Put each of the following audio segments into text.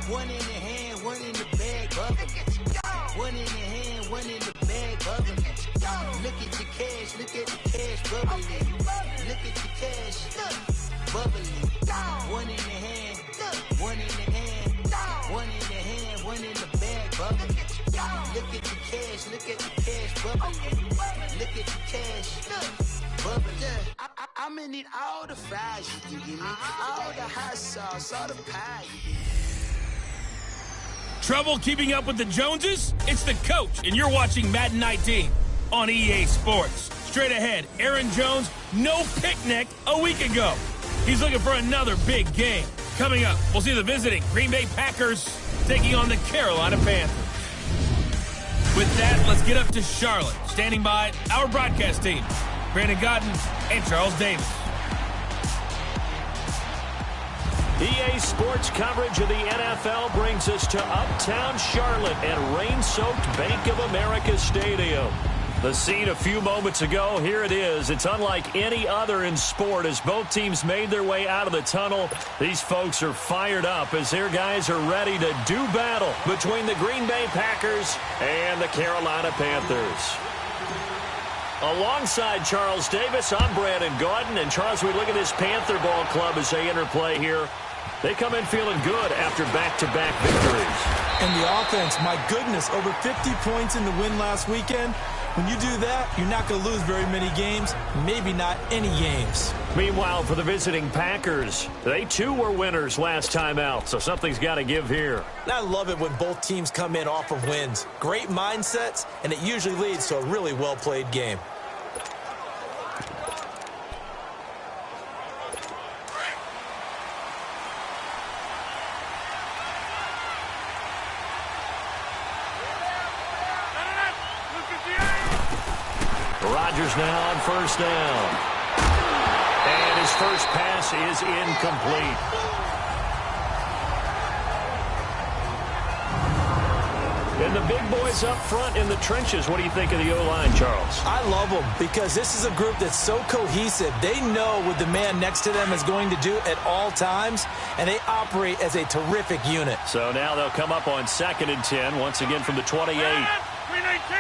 One in the hand, one in the bag, bubbling. One in the hand, one in the bag, bubbling. Look at the cash, look at the cash, bubbling. Look at the cash, bubbling. One in the hand, one in the hand, one in the hand, one in the bag, bubbling. Look at the cash, look at the cash, bubbling. Look at the cash, bubbling. I'm gonna need all the fries you can give me, all the hot sauce, all the pie. Trouble keeping up with the Joneses? It's the coach, and you're watching Madden 19 on EA Sports. Straight ahead, Aaron Jones, no picnic a week ago. He's looking for another big game. Coming up, we'll see the visiting Green Bay Packers taking on the Carolina Panthers. With that, let's get up to Charlotte. Standing by, our broadcast team, Brandon Godden and Charles Davis. EA Sports coverage of the NFL brings us to uptown Charlotte at rain-soaked Bank of America Stadium. The scene a few moments ago, here it is. It's unlike any other in sport as both teams made their way out of the tunnel. These folks are fired up as their guys are ready to do battle between the Green Bay Packers and the Carolina Panthers. Alongside Charles Davis, I'm Brandon Gaudin. And Charles, we look at this Panther ball club as they interplay here. They come in feeling good after back-to-back victories. And the offense, my goodness, over 50 points in the win last weekend. When you do that, you're not going to lose very many games, maybe not any games. Meanwhile, for the visiting Packers, they too were winners last time out, so something's got to give here. And I love it when both teams come in off of wins. Great mindsets, and it usually leads to a really well-played game. Rodgers now on first down. And his first pass is incomplete. And the big boys up front in the trenches. What do you think of the O-line, Charles? I love them because this is a group that's so cohesive. They know what the man next to them is going to do at all times, and they operate as a terrific unit. So now they'll come up on 2nd and 10, once again from the 28. 319!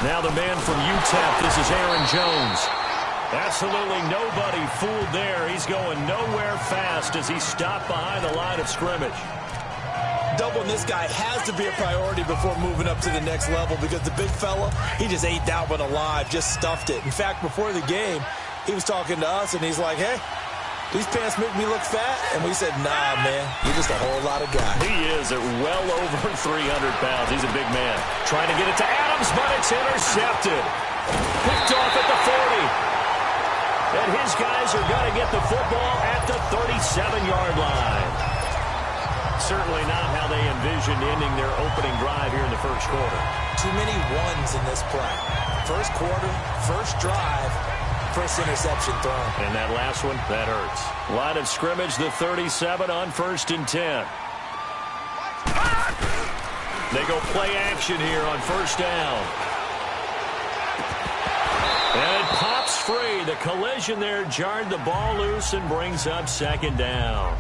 Now the man from UTEP, this is Aaron Jones. Absolutely nobody fooled there. He's going nowhere fast as he stopped behind the line of scrimmage. Doubling this guy has to be a priority before moving up to the next level because the big fella, he just ate that one alive, just stuffed it. In fact, before the game, he was talking to us, and he's like, hey, these pants make me look fat? And we said, nah, man, you're just a whole lot of guy. He is at well over 300 pounds. He's a big man. Trying to get it to Adams, but it's intercepted. Picked off at the 40. And his guys are going to get the football at the 37-yard line. Certainly not how they envisioned ending their opening drive here in the first quarter. Too many ones in this play. First quarter, first drive, first interception thrown. And that last one, that hurts. Line of scrimmage, the 37 on 1st and 10. They go play action here on 1st down. And it pops free. The collision there jarred the ball loose and brings up 2nd down.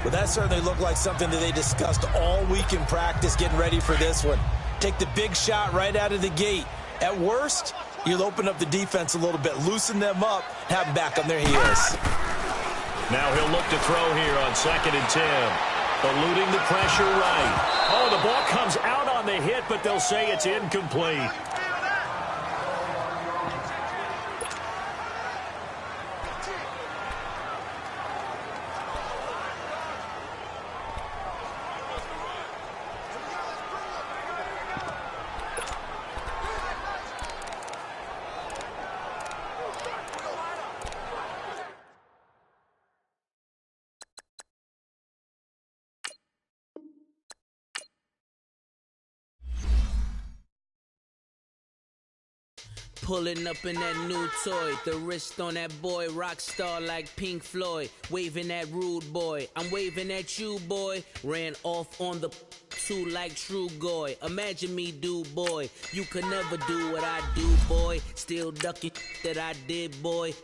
Well, that certainly looked like something that they discussed all week in practice getting ready for this one. Take the big shot right out of the gate. At worst, you'll open up the defense a little bit, loosen them up, have them back on their heels. Now he'll look to throw here on 2nd and 10. Eluding the pressure right. Oh, the ball comes out on the hit, but they'll say it's incomplete. Pulling up in that new toy, the wrist on that boy, rock star like Pink Floyd, waving at rude boy, I'm waving at you boy, ran off on the two like True Goy, imagine me do boy, you could never do what I do boy, still ducking that I did boy,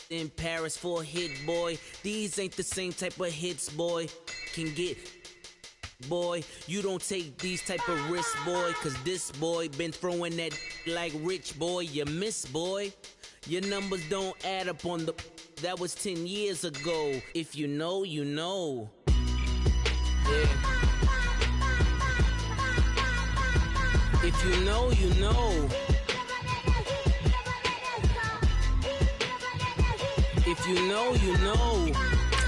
in Paris for a hit, boy. These ain't the same type of hits, boy. Can get, boy. You don't take these type of risks, boy. Cause this boy been throwing that like rich, boy. You miss, boy. Your numbers don't add up on the... That was 10 years ago. If you know, you know. Yeah. If you know, you know. If you know, you know.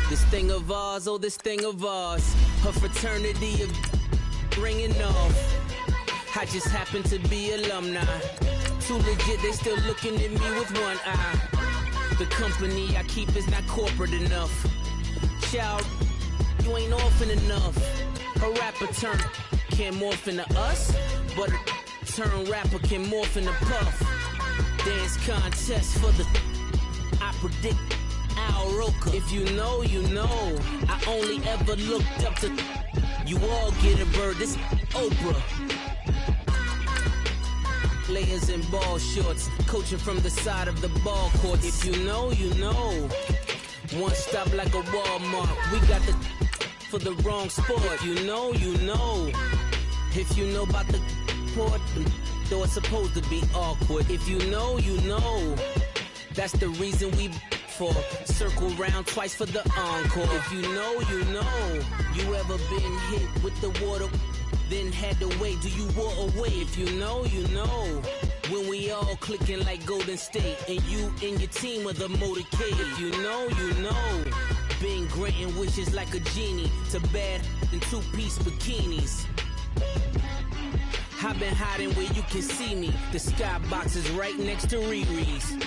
This thing of ours, oh, this thing of ours. Her fraternity of ringing off. I just happen to be alumni. Too legit, they still looking at me with one eye. The company I keep is not corporate enough. Child, you ain't orphan enough. A rapper turn can't morph into us, but a turn rapper can morph into Puff. Dance contest for the... I predict Al Roker. If you know, you know. I only ever looked up to... You all get a bird, this Oprah. Players in ball shorts, coaching from the side of the ball court. If you know, you know. One stop like a Walmart. We got the for the wrong sport. If you know, you know. If you know about the port, though it's supposed to be awkward. If you know, you know. That's the reason we for circle round twice for the encore. If you know, you know. You ever been hit with the water? Then had to wait, do you walk away? If you know, you know. When we all clicking like Golden State, and you and your team are the motorcade. If you know, you know. Been granting wishes like a genie to bad in two-piece bikinis. I've been hiding where you can see me. The skybox is right next to Riri's.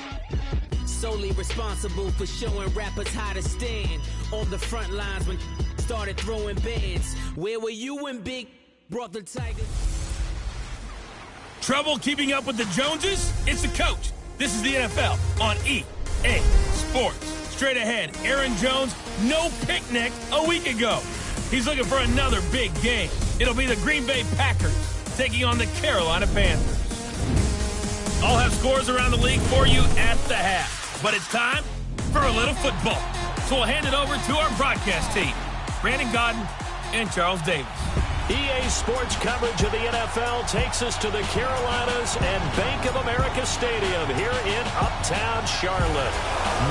Solely responsible for showing rappers how to stand on the front lines when started throwing bands. Where were you when Big brought the Tigers? Trouble keeping up with the Joneses? It's the coach. This is the NFL on EA Sports. Straight ahead, Aaron Jones, no picnic a week ago. He's looking for another big game. It'll be the Green Bay Packers taking on the Carolina Panthers. I'll have scores around the league for you at the half. But it's time for a little football. So we'll hand it over to our broadcast team, Brandon Godden and Charles Davis. EA Sports coverage of the NFL takes us to the Carolinas and Bank of America Stadium here in Uptown Charlotte.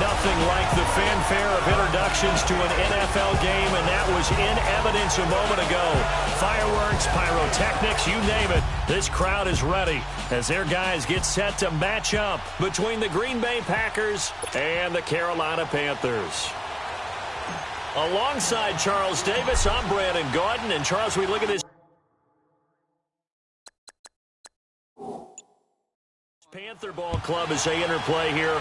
Nothing like the fanfare of introductions to an NFL game, and that was in evidence a moment ago. Fireworks, pyrotechnics, you name it. This crowd is ready as their guys get set to match up between the Green Bay Packers and the Carolina Panthers. Alongside Charles Davis, I'm Brandon Gordon. And Charles, we look at this Panther Ball Club as they interplay here.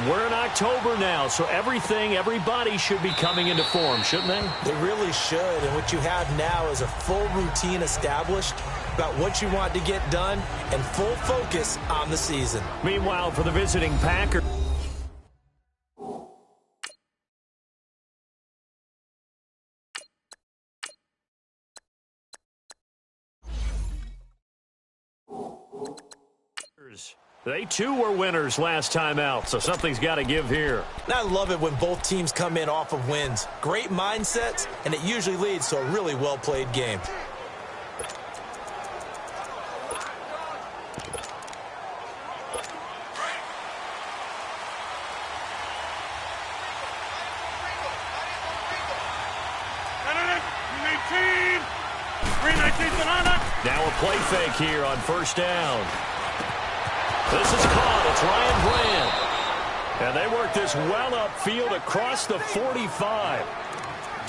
We're in October now, so everybody should be coming into form, shouldn't they? They really should, and what you have now is a full routine established about what you want to get done and full focus on the season. Meanwhile, for the visiting Packers, they too were winners last time out, so something's got to give here. And I love it when both teams come in off of wins. Great mindsets, and it usually leads to a really well-played game. Now a play fake here on first down. This is caught. It's Ryan Bland. And they work this well upfield across the 45.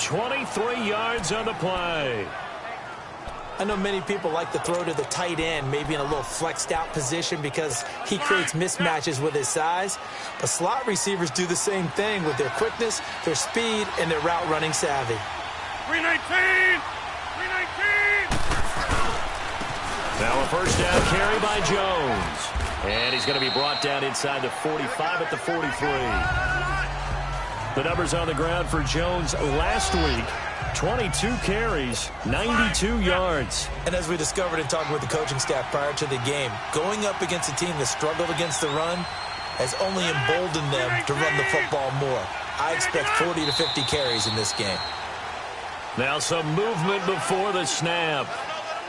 23 yards on the play. I know many people like to throw to the tight end, maybe in a little flexed out position because he creates mismatches with his size. But slot receivers do the same thing with their quickness, their speed, and their route running savvy. 319! Now a first down carry by Jones. And he's going to be brought down inside the 45 at the 43. The numbers on the ground for Jones last week. 22 carries, 92 yards. And as we discovered in talking with the coaching staff prior to the game, going up against a team that struggled against the run, has only emboldened them to run the football more. I expect 40 to 50 carries in this game. Now some movement before the snap.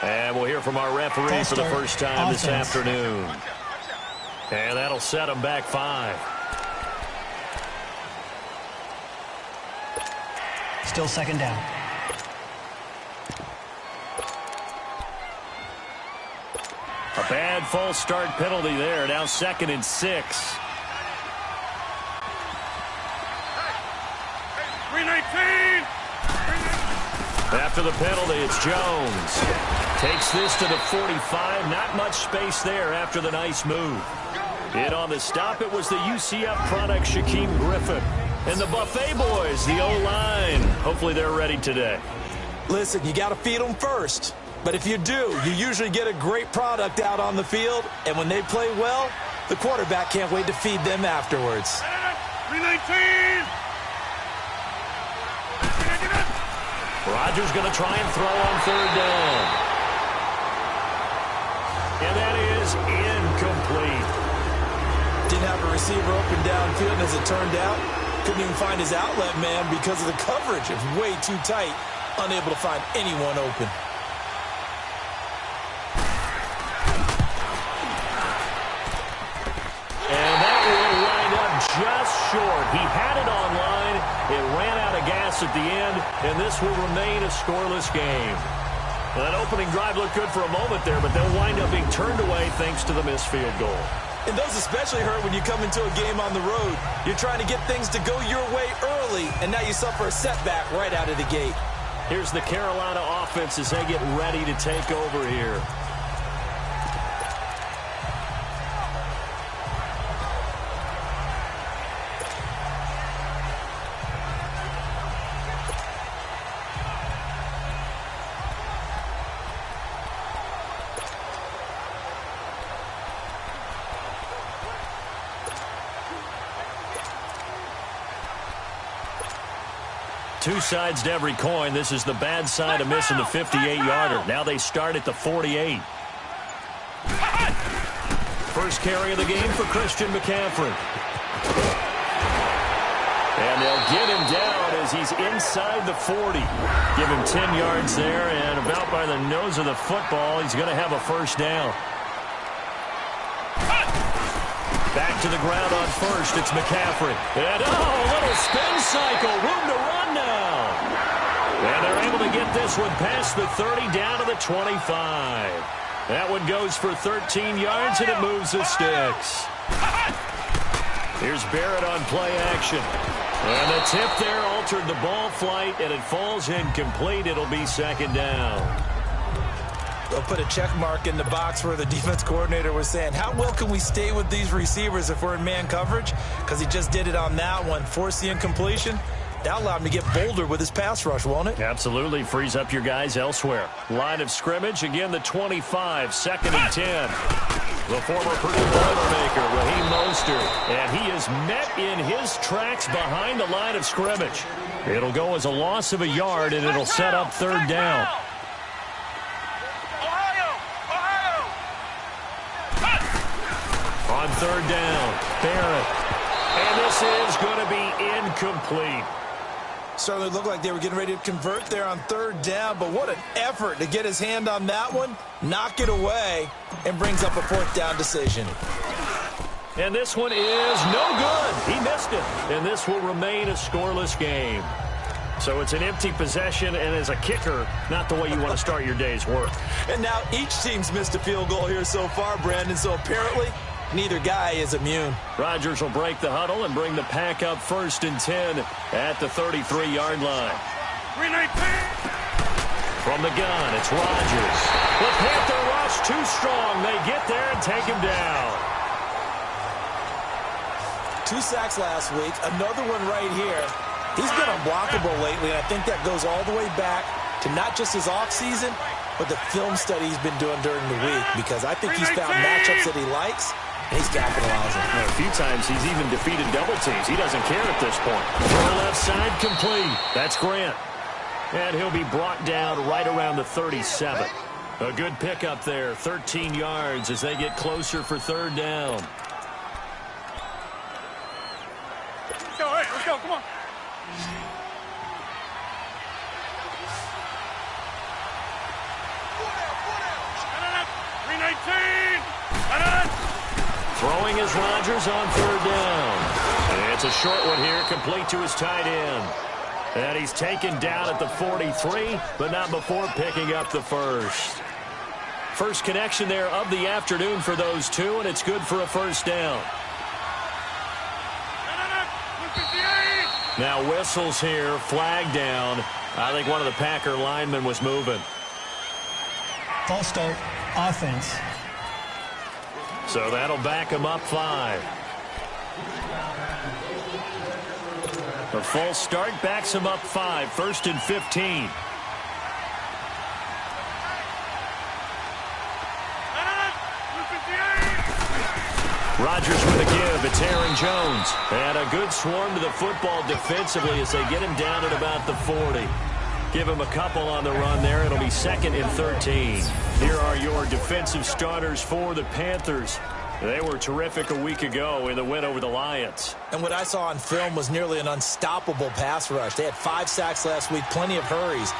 And we'll hear from our referee for the first time this afternoon. And that'll set them back 5. Still second down. A bad false start penalty there. Now 2nd and 6. 319. After the penalty, it's Jones. Takes this to the 45. Not much space there after the nice move. In on the stop, it was the UCF product, Shaquem Griffin. And the Buffet boys, the O-line. Hopefully they're ready today. Listen, you got to feed them first. But if you do, you usually get a great product out on the field. And when they play well, the quarterback can't wait to feed them afterwards. 319. Rodgers going to try and throw on 3rd down. And that is incomplete. Didn't have a receiver open downfield, and as it turned out, couldn't even find his outlet man because of the coverage. It's way too tight, unable to find anyone open. And that will wind up just short. He had it on line. It ran out of gas at the end, and this will remain a scoreless game. Well, that opening drive looked good for a moment there, but they'll wind up being turned away thanks to the missed field goal. And those especially hurt when you come into a game on the road. You're trying to get things to go your way early, and now you suffer a setback right out of the gate. Here's the Carolina offense as they get ready to take over here. Two sides to every coin. This is the bad side of missing the 58-yarder. Now they start at the 48. First carry of the game for Christian McCaffrey. And they'll get him down as he's inside the 40. Give him 10 yards there, and about by the nose of the football, he's going to have a first down. Back to the ground on first. It's McCaffrey. And, a little spin cycle. Room to run now. And they're able to get this one past the 30 down to the 25. That one goes for 13 yards, and it moves the sticks. Here's Barrett on play action. And the tip there altered the ball flight, and it falls incomplete. It'll be 2nd down. They'll put a check mark in the box where the defense coordinator was saying, how well can we stay with these receivers if we're in man coverage? Because he just did it on that one. Force the incompletion. That allowed him to get bolder with his pass rush, won't it? Absolutely. Frees up your guys elsewhere. Line of scrimmage, again, the 25, 2nd and 10. The former Purdue Boilermaker, Raheem Mostert. And he is met in his tracks behind the line of scrimmage. It'll go as a loss of a yard, and it'll set up 3rd down. On 3rd down, Barrett. And this is going to be incomplete. Certainly looked like they were getting ready to convert there on 3rd down, but what an effort to get his hand on that one, knock it away, and brings up a 4th down decision. And this one is no good. He missed it. And this will remain a scoreless game. So it's an empty possession, and as a kicker, not the way you want to start your day's work. And now each team's missed a field goal here so far, Brandon, so apparently neither guy is immune. Rodgers will break the huddle and bring the pack up 1st and 10 at the 33-yard line. 319. From the gun, it's Rodgers. The Panther rush too strong. They get there and take him down. 2 sacks last week, another one right here. He's been unblockable lately, and I think that goes all the way back to not just his offseason, but the film study he's been doing during the week, because I think he's found matchups that he likes, and he's capitalizing. A few times he's even defeated double teams. He doesn't care at this point. Throw left side complete. That's Grant. And he'll be brought down right around the 37. A good pickup there, 13 yards as they get closer for 3rd down. go. Come on. Throwing is Rodgers on third down. And it's a short one here, complete to his tight end. And he's taken down at the 43, but not before picking up the first. First connection there of the afternoon for those two, and it's good for a first down. Now whistles here, flag down. I think one of the Packer linemen was moving. False start, offense. So that'll back him up 5. The false start backs him up 5, 1st and 15. Rodgers with a give. It's Aaron Jones. And a good swarm to the football defensively as they get him down at about the 40. Give him a couple on the run there. It'll be 2nd and 13. Here are your defensive starters for the Panthers. They were terrific a week ago in the win over the Lions. And what I saw on film was nearly an unstoppable pass rush. They had 5 sacks last week, plenty of hurries.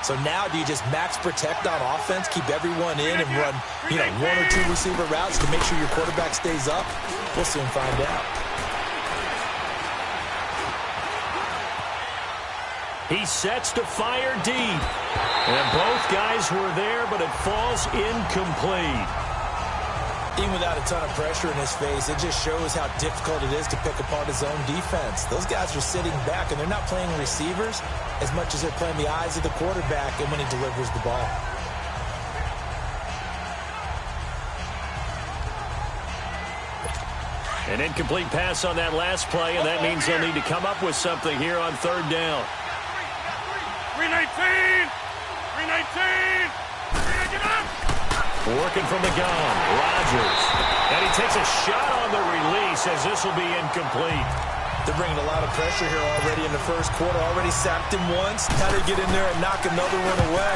So now do you just max protect on offense, keep everyone in and run, 1 or 2 receiver routes to make sure your quarterback stays up? We'll soon find out. He sets to fire deep. And both guys were there, but it falls incomplete. Even without a ton of pressure in his face, it just shows how difficult it is to pick apart his own defense. Those guys are sitting back, and they're not playing receivers as much as they're playing the eyes of the quarterback and when he delivers the ball. An incomplete pass on that last play, and that means they'll need to come up with something here on third down. 319! 319! Get up! Working from the gun, Rodgers. And he takes a shot on the release as this will be incomplete. They're bringing a lot of pressure here already in the first quarter. Already sacked him once. How to get in there and knock another one away.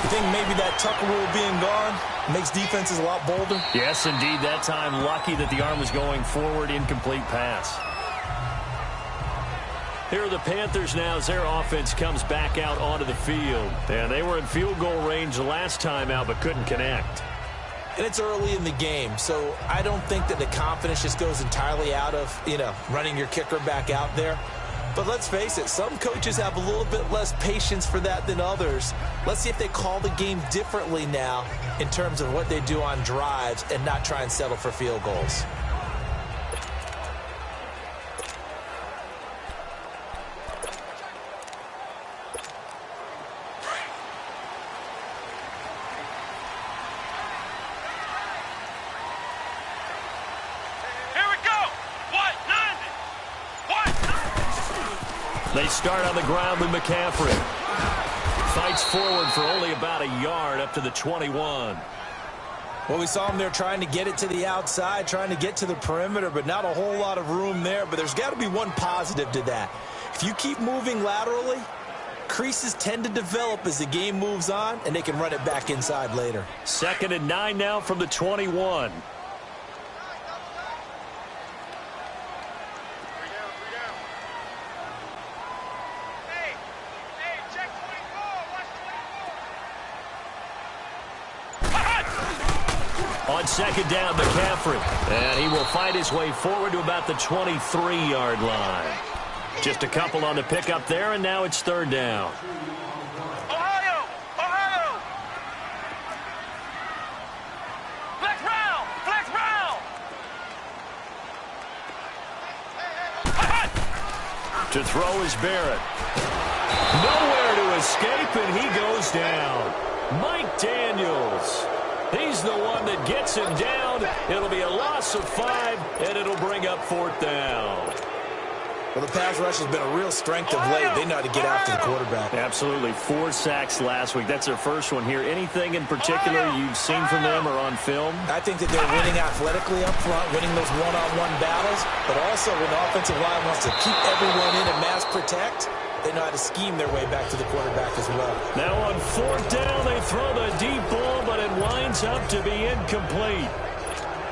You think maybe that Tucker rule being gone makes defenses a lot bolder? Yes, indeed. That time lucky that the arm was going forward. Incomplete pass. Here are the Panthers now as their offense comes back out onto the field. And they were in field goal range the last time out but couldn't connect. And it's early in the game, so I don't think that the confidence just goes entirely out of, running your kicker back out there. But let's face it, some coaches have a little bit less patience for that than others. Let's see if they call the game differently now in terms of what they do on drives and not try and settle for field goals. They start on the ground with McCaffrey. Fights forward for only about a yard up to the 21. Well, we saw him there trying to get it to the outside, trying to get to the perimeter, but not a whole lot of room there. But there's got to be one positive to that. If you keep moving laterally, creases tend to develop as the game moves on, and they can run it back inside later. 2nd and 9 now from the 21. On 2nd down, McCaffrey. And he will fight his way forward to about the 23-yard line. Just a couple on the pickup there, and now it's 3rd down. Ohio! Ohio! Flex round! Flex round! To throw is Barrett. Nowhere to escape, and he goes down. Mike Daniels. He's the one that gets him down. It'll be a loss of 5, and it'll bring up 4th down. Well, the pass rush has been a real strength of late. They know how to get after the quarterback. Absolutely. 4 sacks last week. That's their first one here. Anything in particular you've seen from them or on film? I think that they're winning athletically up front, winning those one-on-one battles, but also when the offensive line wants to keep everyone in and mass protect, they know how to scheme their way back to the quarterback as well. Now on 4th down, they throw the deep ball, but it winds up to be incomplete.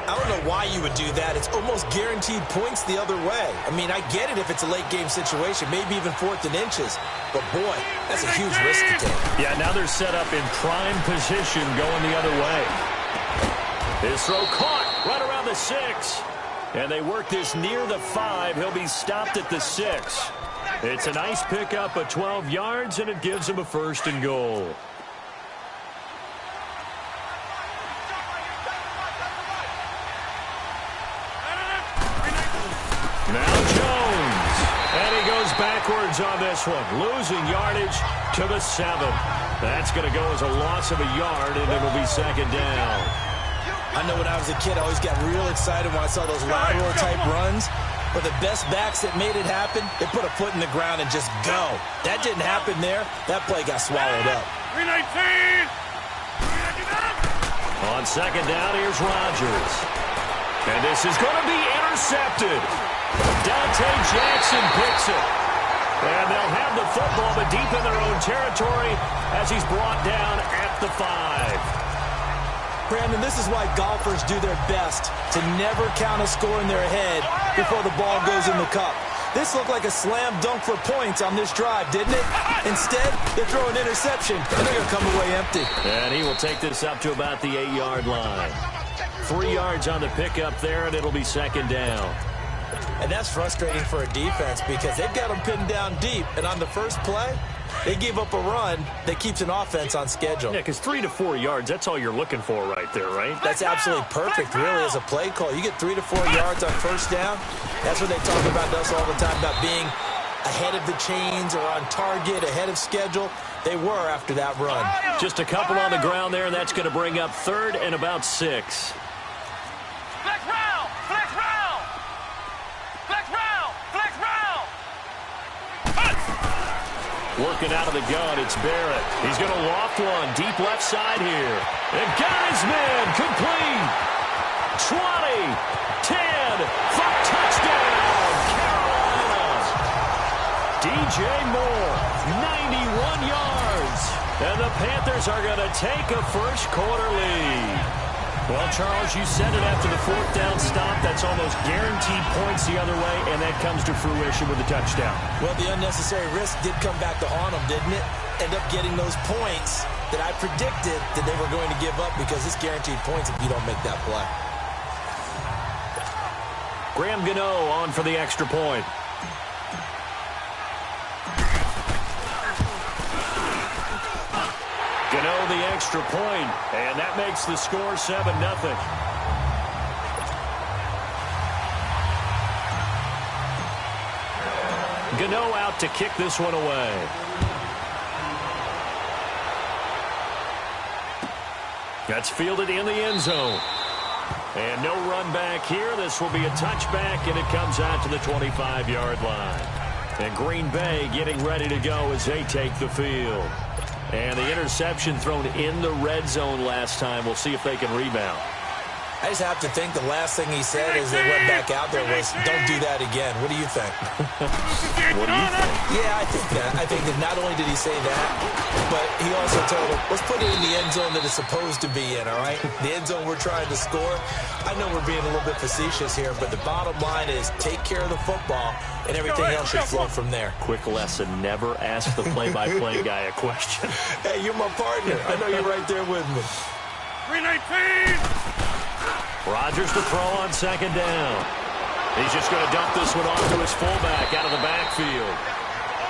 I don't know why you would do that. It's almost guaranteed points the other way. I mean, I get it if it's a late-game situation, maybe even 4th and inches. But, boy, that's a huge risk to take. Yeah, now they're set up in prime position going the other way. His throw caught right around the 6. And they work this near the 5. He'll be stopped at the 6. It's a nice pickup of 12 yards, and it gives him a 1st and goal. Now Jones. And he goes backwards on this one, losing yardage to the 7. That's going to go as a loss of a yard, and it'll be 2nd down. I know when I was a kid, I always got real excited when I saw those lateral-type runs. But the best backs that made it happen, they put a foot in the ground and just go. That didn't happen there. That play got swallowed up. 319! On 2nd down, here's Rodgers. And this is going to be intercepted. Dante Jackson picks it. And they'll have the football, but deep in their own territory as he's brought down at the 5. Brandon, this is why golfers do their best to never count a score in their head before the ball goes in the cup. This looked like a slam dunk for points on this drive, didn't it? Instead, they throw an interception, and they're going to come away empty. And he will take this up to about the 8-yard line. 3 yards on the pickup there, and it'll be 2nd down. And that's frustrating for a defense because they've got them pinned down deep, and on the first play, they give up a run that keeps an offense on schedule. Yeah, because 3 to 4 yards, that's all you're looking for right there, right? That's absolutely perfect, really, as a play call. You get 3 to 4 yards on 1st down. That's what they talk about to us all the time, about being ahead of the chains or on target, ahead of schedule. They were after that run. Just a couple on the ground there, and that's going to bring up 3rd and about 6. Flex round! Flex round! Flex round! Flex round! Working out of the gun, it's Barrett. He's going to loft one deep left side here. And got his man complete. 20, 10, for touchdown, Carolina. DJ Moore, 91 yards. And the Panthers are going to take a first-quarter lead. Well, Charles, you said it after the 4th down stop. That's almost guaranteed points the other way, and that comes to fruition with a touchdown. Well, the unnecessary risk did come back to haunt them, didn't it? End up getting those points that I predicted that they were going to give up because it's guaranteed points if you don't make that play. Graham Gano on for the extra point. Gano the extra point, and that makes the score 7-0. Gano out to kick this one away. That's fielded in the end zone. And no run back here. This will be a touchback, and it comes out to the 25-yard line. And Green Bay getting ready to go as they take the field. And the interception thrown in the red zone last time. We'll see if they can rebound. I just have to think the last thing he said as they went back out there was, don't do that again. What do you think? What do you think? Yeah, I think that. I think that not only did he say that, but he also told him, let's put it in the end zone that it's supposed to be in, all right? The end zone we're trying to score. I know we're being a little bit facetious here, but the bottom line is take care of the football, and everything else should flow from there. Quick lesson, never ask the play-by-play guy a question. Hey, you're my partner. I know you're right there with me. 319! Rodgers to throw on 2nd down. He's just going to dump this one off to his fullback out of the backfield.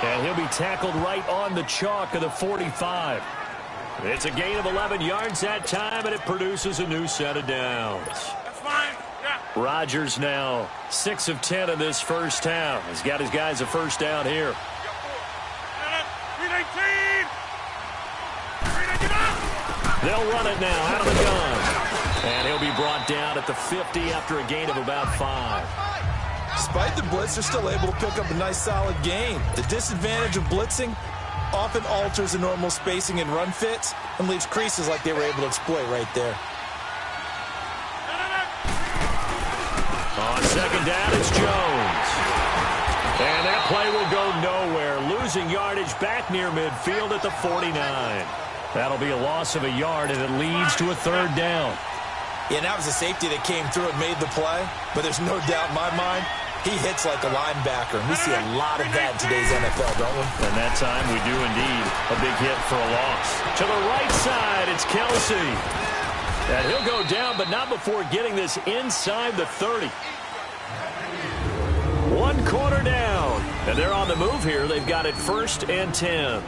And he'll be tackled right on the chalk of the 45. It's a gain of 11 yards that time, and it produces a new set of downs. That's fine. Yeah. Rodgers now 6 of 10 in this first down. He's got his guys a first down here. 319! 319! They'll run it now out of the gun. And he'll be brought down at the 50 after a gain of about 5. Despite the blitz, they're still able to pick up a nice, solid gain. The disadvantage of blitzing often alters the normal spacing and run fits and leaves creases like they were able to exploit right there. On 2nd down, it's Jones. And that play will go nowhere. Losing yardage back near midfield at the 49. That'll be a loss of a yard, and it leads to a 3rd down. Yeah, and that was a safety that came through and made the play. But there's no doubt in my mind, he hits like a linebacker. And we see a lot of that in today's NFL, don't we? And that time we do indeed. A big hit for a loss. To the right side, it's Kelsey. And he'll go down, but not before getting this inside the 30. 1 quarter down. And they're on the move here. They've got it 1st and 10.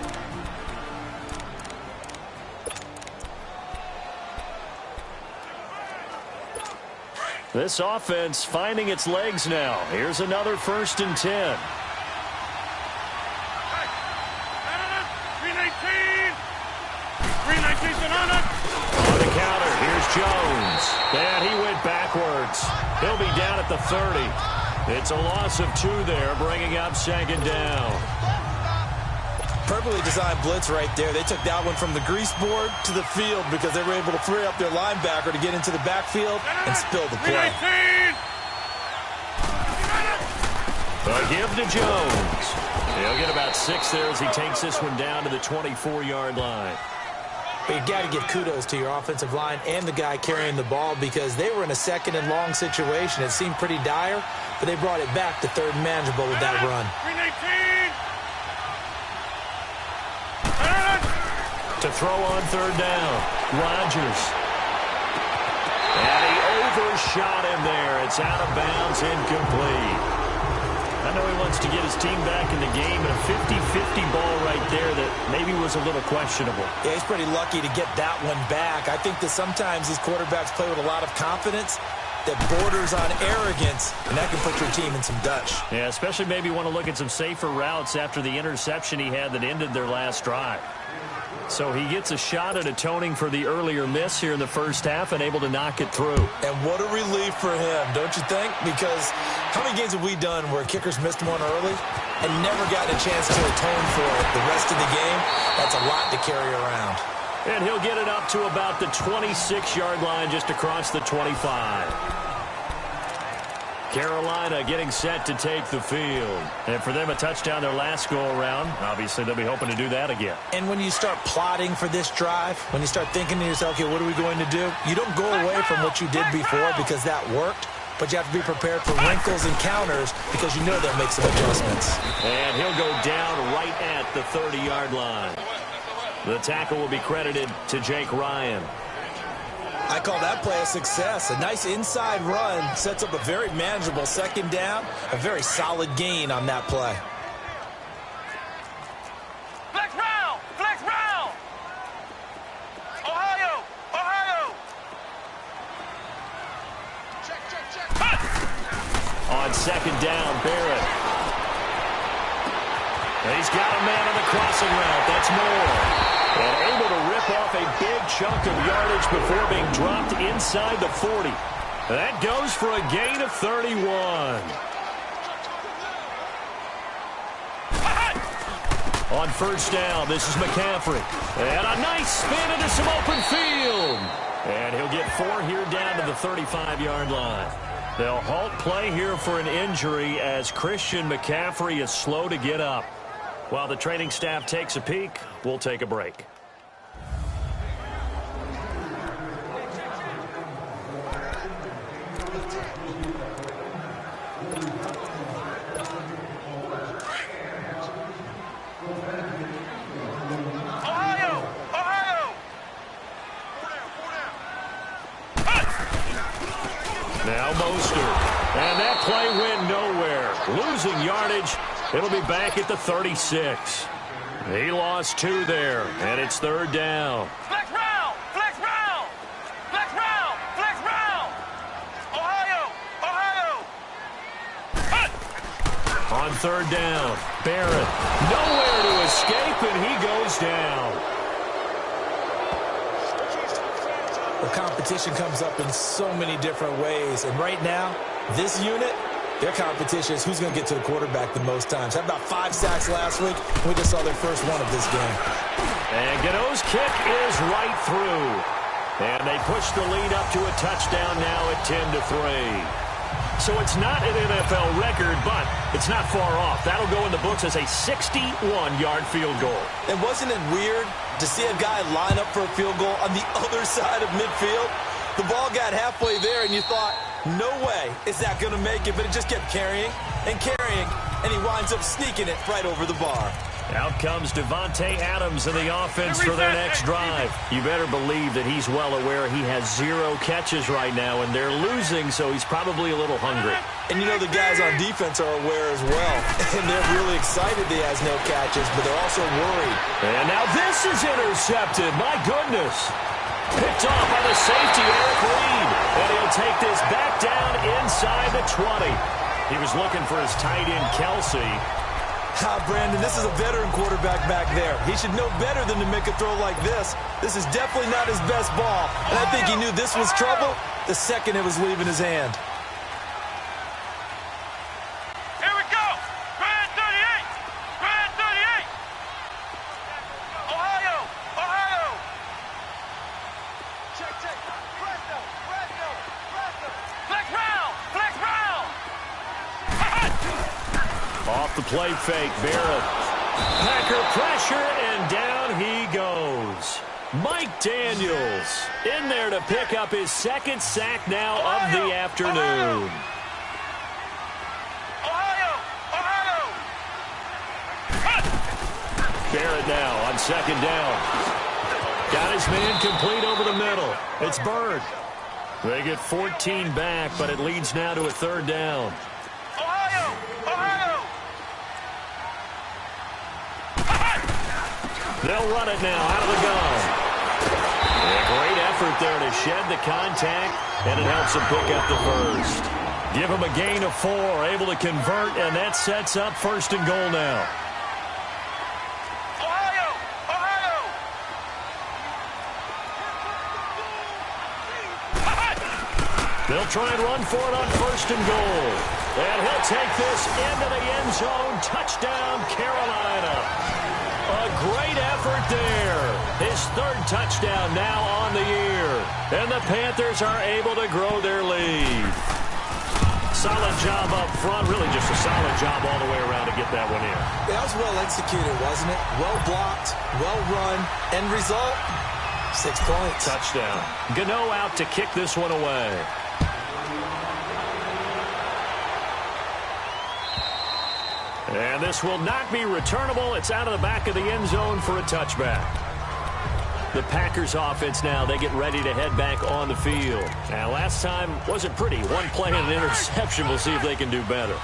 This offense finding its legs now. Here's another 1st and 10. 319's on it. On the counter, here's Jones. And he went backwards. He'll be down at the 30. It's a loss of 2 there, bringing up 2nd down. Perfectly designed blitz right there. They took that one from the grease board to the field because they were able to free up their linebacker to get into the backfield and spill the play. 319. A give to Jones. He'll get about 6 there as he takes this one down to the 24-yard line. But you got to give kudos to your offensive line and the guy carrying the ball because they were in a 2nd and long situation. It seemed pretty dire, but they brought it back to 3rd and manageable with that run. 319. To throw on 3rd down, Rodgers. And he overshot him there. It's out of bounds, incomplete. I know he wants to get his team back in the game, and a 50-50 ball right there that maybe was a little questionable. Yeah, he's pretty lucky to get that one back. I think that sometimes these quarterbacks play with a lot of confidence that borders on arrogance, and that can put your team in some Dutch. Yeah, especially maybe want to look at some safer routes after the interception he had that ended their last drive. So he gets a shot at atoning for the earlier miss here in the first half and able to knock it through. And what a relief for him, don't you think? Because how many games have we done where kickers missed one early and never gotten a chance to atone for it the rest of the game? That's a lot to carry around. And he'll get it up to about the 26-yard line just across the 25. Carolina getting set to take the field. And for them, a touchdown their last go-around. Obviously, they'll be hoping to do that again. And when you start plotting for this drive, when you start thinking to yourself, okay, what are we going to do? You don't go away from what you did before because that worked, but you have to be prepared for wrinkles and counters because you know they'll make some adjustments. And he'll go down right at the 30-yard line. The tackle will be credited to Jake Ryan. I call that play a success. A nice inside run sets up a very manageable 2nd down, a very solid gain on that play. Flex round! Flex round! Ohio! Ohio! Check, check, check. On 2nd down, Barrett. He's got a man on the crossing route. That's Moore. And able to rip off a big chunk of yardage before being dropped inside the 40. That goes for a gain of 31. On 1st down, this is McCaffrey. And a nice spin into some open field. And he'll get 4 here down to the 35-yard line. They'll halt play here for an injury as Christian McCaffrey is slow to get up. While the training staff takes a peek, we'll take a break. Ohio! Ohio! Now Mostert. And that play went nowhere. Losing yardage. It'll be back at the 36. He lost 2 there, and it's 3rd down. Flex round! Flex round! Flex round! Flex round! Ohio! Ohio! On 3rd down, Barrett. Nowhere to escape, and he goes down. The competition comes up in so many different ways. And right now, this unit, their competition is who's going to get to the quarterback the most times. Had about 5 sacks last week. We just saw their first one of this game. And Gano's kick is right through. And they push the lead up to a touchdown now at 10-3. So it's not an NFL record, but it's not far off. That'll go in the books as a 61-yard field goal. And wasn't it weird to see a guy line up for a field goal on the other side of midfield? The ball got halfway there, and you thought, no way is that going to make it, but it just kept carrying and carrying, and he winds up sneaking it right over the bar. Out comes Davante Adams in the offense for their next drive. You better believe that he's well aware he has 0 catches right now, and they're losing, so he's probably a little hungry. And you know the guys on defense are aware as well, and they're really excited he has no catches, but they're also worried. And now this is intercepted. My goodness. Picked off by the safety, Eric Reed. And he'll take this back down inside the 20. He was looking for his tight end, Kelsey. Brandon, this is a veteran quarterback back there. He should know better than to make a throw like this. This is definitely not his best ball, and I think he knew this was trouble the second it was leaving his hand. Here we go. Grand 38. Grand 38. Ohio. Ohio. Check. Fresno. Flex round. Flex round. Off the play fake, Barrett. Packer pressure, and down he goes. Mike Daniels in there to pick up his 2nd sack now of the afternoon. Ohio. Barrett now on 2nd down. Got his man complete over the middle. It's Bird. They get 14 back, but it leads now to a 3rd down. Ohio. They'll run it now out of the gun. A great effort there to shed the contact, and it helps them pick up the 1st. Give them a gain of 4, able to convert, and that sets up 1st and goal now. Ohio. They'll try and run for it on 1st and goal. And he'll take this into the end zone. Touchdown, Carolina. A great effort there. His 3rd touchdown now on the year. And the Panthers are able to grow their lead. Solid job up front. Really just a solid job all the way around to get that one in. That was well executed, wasn't it? Well blocked, well run. End result, 6 points. Touchdown. Gano out to kick this one away. And this will not be returnable. It's out of the back of the end zone for a touchback. The Packers offense now, they get ready to head back on the field. Now, last time wasn't pretty. 1 play and an interception. We'll see if they can do better.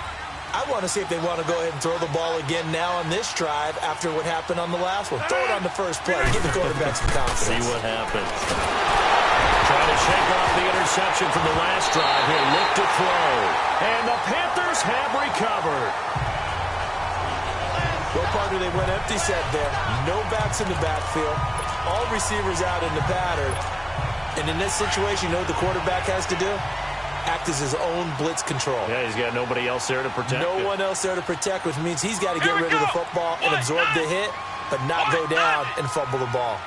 I want to see if they want to go ahead and throw the ball again now on this drive after what happened on the last one. Throw it on the first play. Give the quarterback some confidence. See what happens. Trying to shake off the interception from the last drive here. Look to throw. And the Panthers have recovered. Well, partner, they went empty set there. No backs in the backfield. All receivers out in the pattern. And in this situation, you know what the quarterback has to do? Act as his own blitz control. Yeah, he's got nobody else there to protect No him. one else there to protect, which means he's got to get rid of the football and absorb the hit, but not go down and fumble the ball.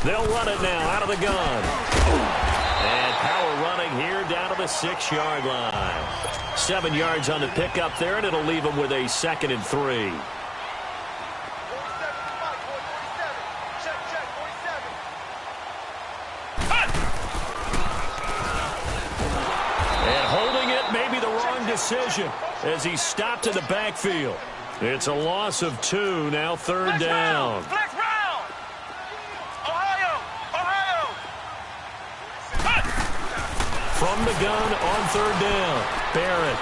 They'll run it now out of the gun. And power running here down to the 6-yard line. 7 yards on the pickup there, and it'll leave them with a 2nd and 3. And holding it may be the wrong decision as he stopped in the backfield. It's a loss of 2, now 3rd down. Flex round. Ohio. From the gun on 3rd down. Barrett.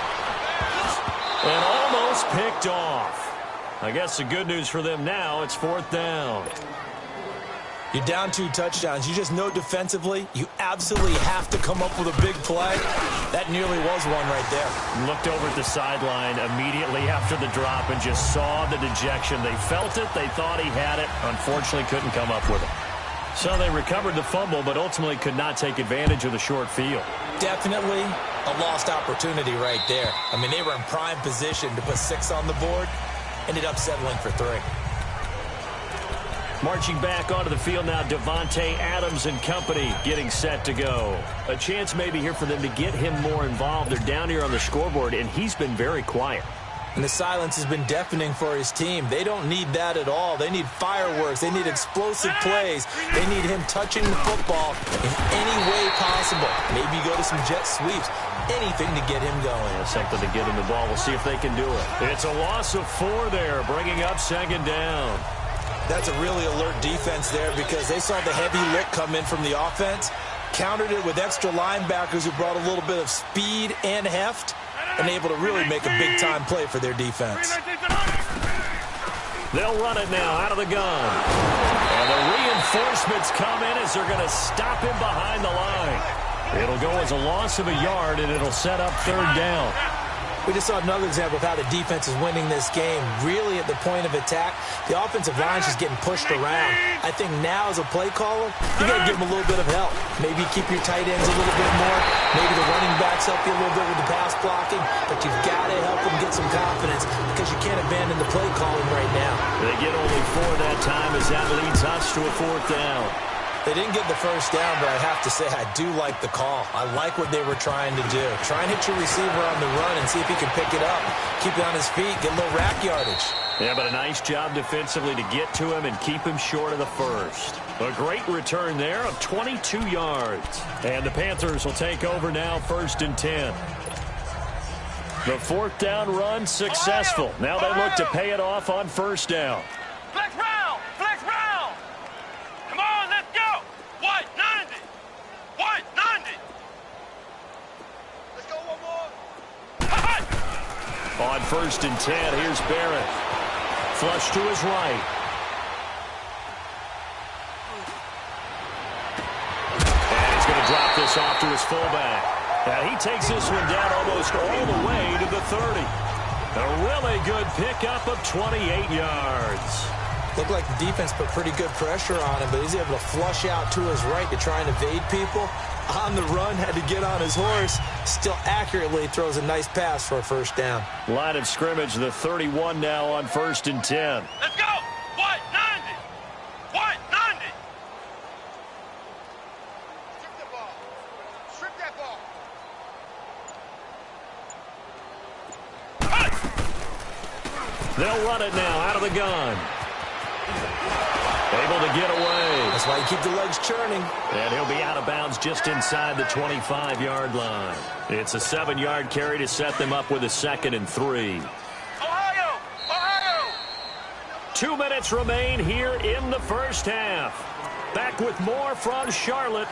And almost picked off. I guess the good news for them now, it's 4th down. You're down 2 touchdowns. You just know defensively you absolutely have to come up with a big play. That nearly was one right there. Looked over at the sideline immediately after the drop and just saw the dejection. They felt it. They thought he had it. Unfortunately, couldn't come up with it. So they recovered the fumble, but ultimately could not take advantage of the short field. Definitely a lost opportunity right there. I mean, they were in prime position to put 6 on the board. Ended up settling for 3. Marching back onto the field now, Davante Adams and company getting set to go. A chance maybe here for them to get him more involved. They're down here on the scoreboard, and he's been very quiet. And the silence has been deafening for his team. They don't need that at all. They need fireworks. They need explosive plays. They need him touching the football in any way possible. Maybe go to some jet sweeps. Anything to get him going. Yeah, something to get him the ball. We'll see if they can do it. It's a loss of 4 there, bringing up 2nd down. That's a really alert defense there because they saw the heavy look come in from the offense, countered it with extra linebackers who brought a little bit of speed and heft, and able to really make a big-time play for their defense. They'll run it now out of the gun. And the reinforcements come in as they're going to stop him behind the line. It'll go as a loss of a yard, and it'll set up 3rd down. We just saw another example of how the defense is winning this game. Really at the point of attack, the offensive line's just getting pushed around. I think now as a play caller, you got to give them a little bit of help. Maybe keep your tight ends a little bit more. Maybe the running backs help you a little bit with the pass blocking. But you've got to help them get some confidence because you can't abandon the play calling right now. They get only 4 that time as that leads us to a 4th down. They didn't get the first down, but I have to say I do like the call. I like what they were trying to do. Try and hit your receiver on the run and see if he can pick it up. Keep it on his feet, get a little rack yardage. Yeah, but a nice job defensively to get to him and keep him short of the first. A great return there of 22 yards. And the Panthers will take over now 1st and 10. The 4th down run successful. Now they look to pay it off on 1st down. Flex round! Flex round! Come on, let's go! White 90! White 90! Let's go one more! On 1st and 10, here's Barrett. Flush to his right. And he's going to drop this off to his fullback. Now he takes this one down almost all the way to the 30. A really good pickup of 28 yards. Looked like the defense put pretty good pressure on him, but he's able to flush out to his right to try and evade people. On the run, had to get on his horse. Still accurately throws a nice pass for a 1st down. Line of scrimmage, the 31 now on 1st and 10. Let's go! White 90! White 90! Strip the ball. Strip that ball. They'll run it now out of the gun. Able to get away. That's why you keep the legs churning. And he'll be out of bounds just inside the 25-yard line. It's a 7-yard carry to set them up with a 2nd and 3. Ohio! Ohio! 2 minutes remain here in the 1st half. Back with more from Charlotte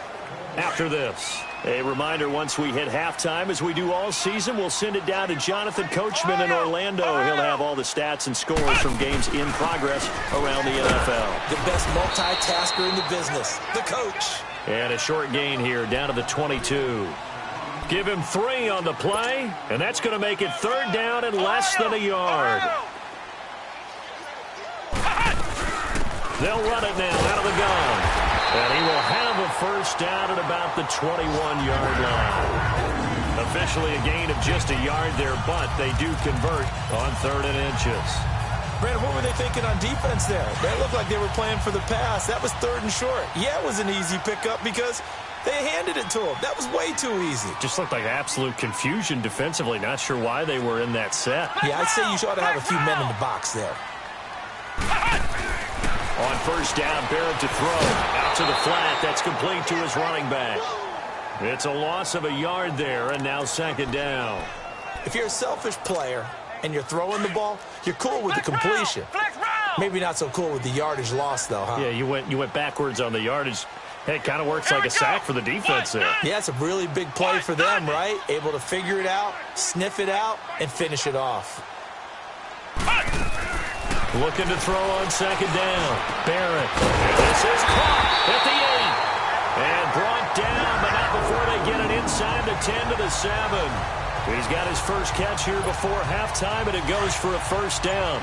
after this. A reminder, once we hit halftime, as we do all season, we'll send it down to Jonathan Coachman in Orlando. He'll have all the stats and scores from games in progress around the NFL. The best multitasker in the business, the coach. And a short gain here, down to the 22. Give him 3 on the play, and that's going to make it 3rd down and less than a yard. They'll run it now out of the gun. And he will have a 1st down at about the 21-yard line. Officially a gain of just a yard there, but they do convert on 3rd and inches. Brandon, what were they thinking on defense there? They looked like they were playing for the pass. That was 3rd and short. Yeah, it was an easy pickup because they handed it to him. That was way too easy. Just looked like absolute confusion defensively. Not sure why they were in that set. Yeah, I'd say you ought to have a few men in the box there. On 1st down, Barrett to throw. Out to the flat. That's complete to his running back. It's a loss of a yard there, and now 2nd down. If you're a selfish player and you're throwing the ball, you're cool with the completion. Maybe not so cool with the yardage loss, though, huh? Yeah, you went backwards on the yardage. Hey, it kind of works like a sack for the defense there. Yeah, it's a really big play for them, right? Able to figure it out, sniff it out, and finish it off. Looking to throw on 2nd down. Barrett. This is caught at the 8. And brought down, but not before they get it inside the 10 to the 7. He's got his first catch here before halftime, and it goes for a 1st down.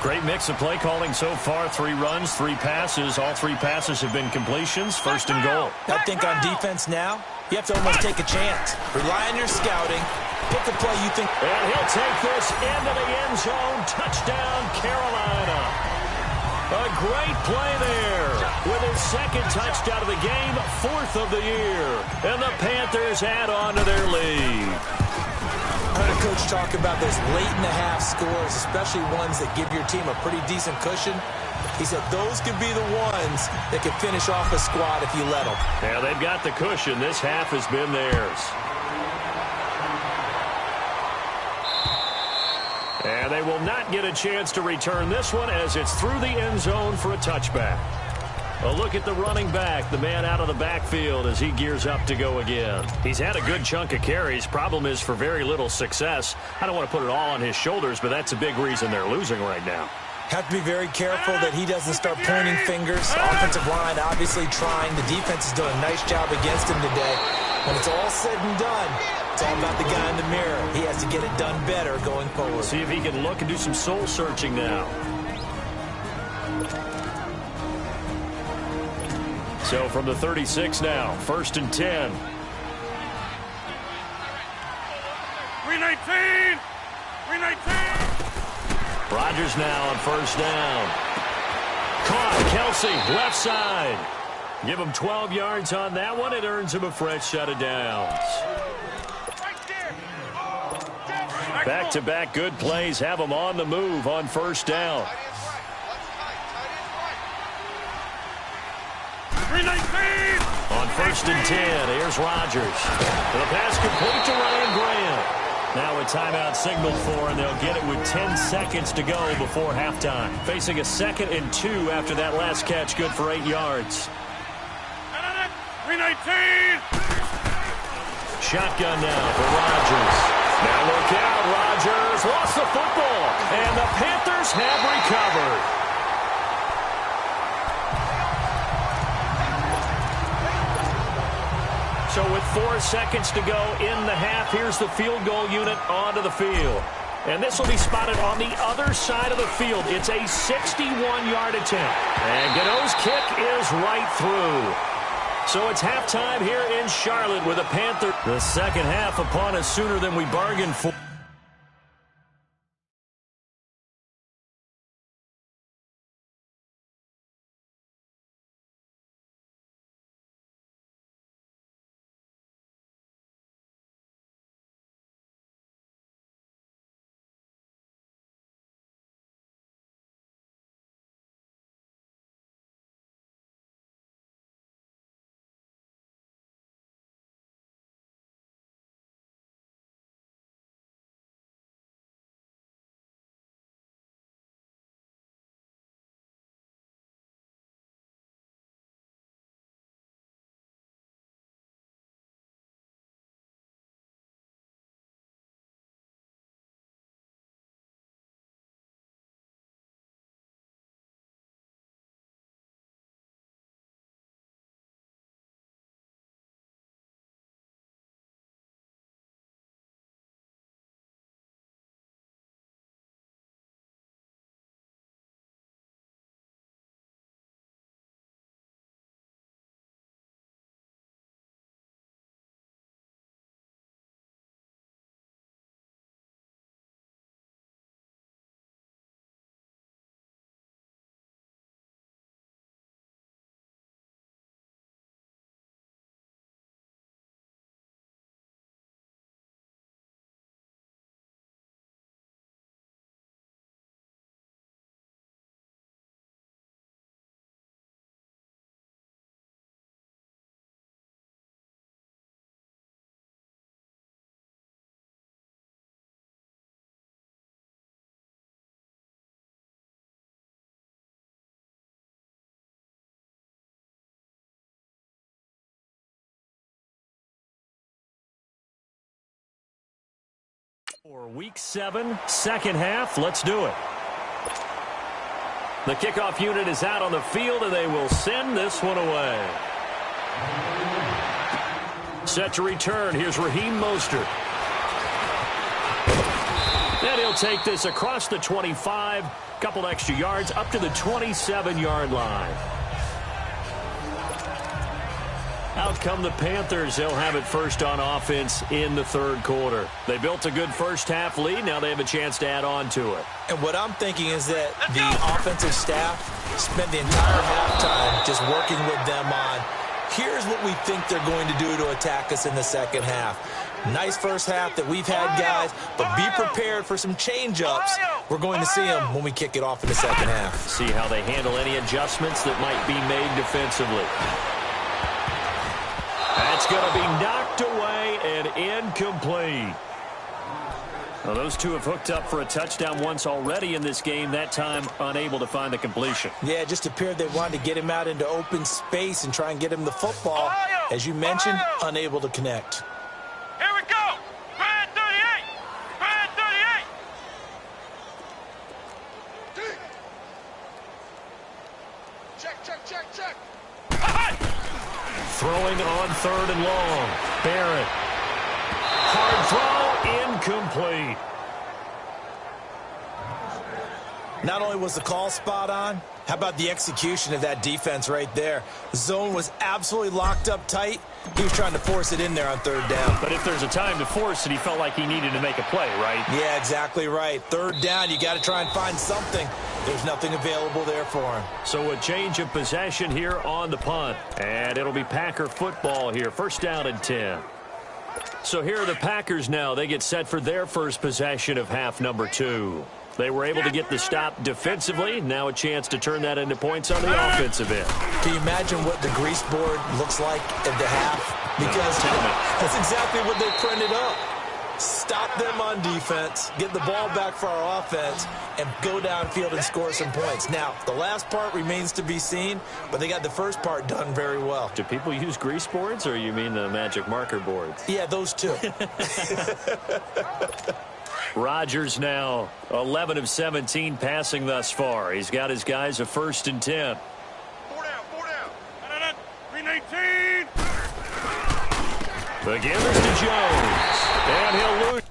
Great mix of play calling so far. 3 runs, 3 passes. All 3 passes have been completions. 1st and goal. I think on defense now, you have to almost take a chance. Rely on your scouting. Pick the play you think. And he'll take this into the end zone. Touchdown, Carolina. A great play there. With his 2nd touchdown of the game, 4th of the year. And the Panthers add on to their lead. I heard a coach talk about those late-in-the-half scores, especially ones that give your team a pretty decent cushion. He said those could be the ones that could finish off a squad if you let them. Yeah, they've got the cushion. This half has been theirs. And they will not get a chance to return this one as it's through the end zone for a touchback. A look at the running back, the man out of the backfield as he gears up to go again. He's had a good chunk of carries. Problem is for very little success. I don't want to put it all on his shoulders, but that's a big reason they're losing right now. Have to be very careful that he doesn't start pointing fingers. Offensive line obviously trying. The defense is doing a nice job against him today. When it's all said and done, it's all about the guy in the mirror. He has to get it done better going forward. See if he can look and do some soul searching now. So from the 36 now, 1st and 10. 319! 319! Rodgers now on 1st down. Caught. Kelsey, left side. Give him 12 yards on that one. It earns him a fresh set of downs. Back-to-back good plays have him on the move on 1st down. 319! On 1st and 10, here's Rodgers. The pass complete to Ryan Graham. Now a timeout signaled for, and they'll get it with 10 seconds to go before halftime. Facing a 2nd and 2 after that last catch, good for 8 yards. 319! Shotgun now for Rodgers. Now look out, Rodgers lost the football, and the Panthers have recovered. So with 4 seconds to go in the half, here's the field goal unit onto the field. And this will be spotted on the other side of the field. It's a 61-yard attempt. And Gano's kick is right through. So it's halftime here in Charlotte with the Panthers. The second half upon us sooner than we bargained for. For Week 7, second half, let's do it. The kickoff unit is out on the field, and they will send this one away. Set to return, here's Raheem Mostert. And he'll take this across the 25, couple extra yards, up to the 27-yard line. Out come the Panthers. They'll have it first on offense in the third quarter. They built a good first half lead. Now they have a chance to add on to it. And what I'm thinking is that the offensive staff spent the entire halftime just working with them on, here's what we think they're going to do to attack us in the second half. Nice first half that we've had, guys, but be prepared for some change-ups. We're going to see them when we kick it off in the second half. See how they handle any adjustments that might be made defensively. That's going to be knocked away and incomplete. Well, those two have hooked up for a touchdown once already in this game, that time unable to find the completion. Yeah, it just appeared they wanted to get him out into open space and try and get him the football. As you mentioned, unable to connect. Here we go. Brand 38. Brand 38. Check. Throwing on 3rd and long. Barrett. Hard throw, incomplete. Not only was the call spot on, how about the execution of that defense right there? The zone was absolutely locked up tight. He was trying to force it in there on 3rd down. But if there's a time to force it, he felt like he needed to make a play, right? Yeah, exactly right. 3rd down, you got to try and find something. There's nothing available there for him. So a change of possession here on the punt. And it'll be Packer football here. 1st down and 10. So here are the Packers now. They get set for their first possession of half number 2. They were able to get the stop defensively. Now a chance to turn that into points on the offensive end. Can you imagine what the grease board looks like at the half? Because that's exactly what they printed up. Stop them on defense, get the ball back for our offense, and go downfield and score some points. Now, the last part remains to be seen, but they got the first part done very well. Do people use grease boards, or you mean the magic marker boards? Yeah, those two. Rodgers now 11 of 17 passing thus far. He's got his guys a 1st and 10. 4 down. 319. The Givers to Jones. And he'll lose.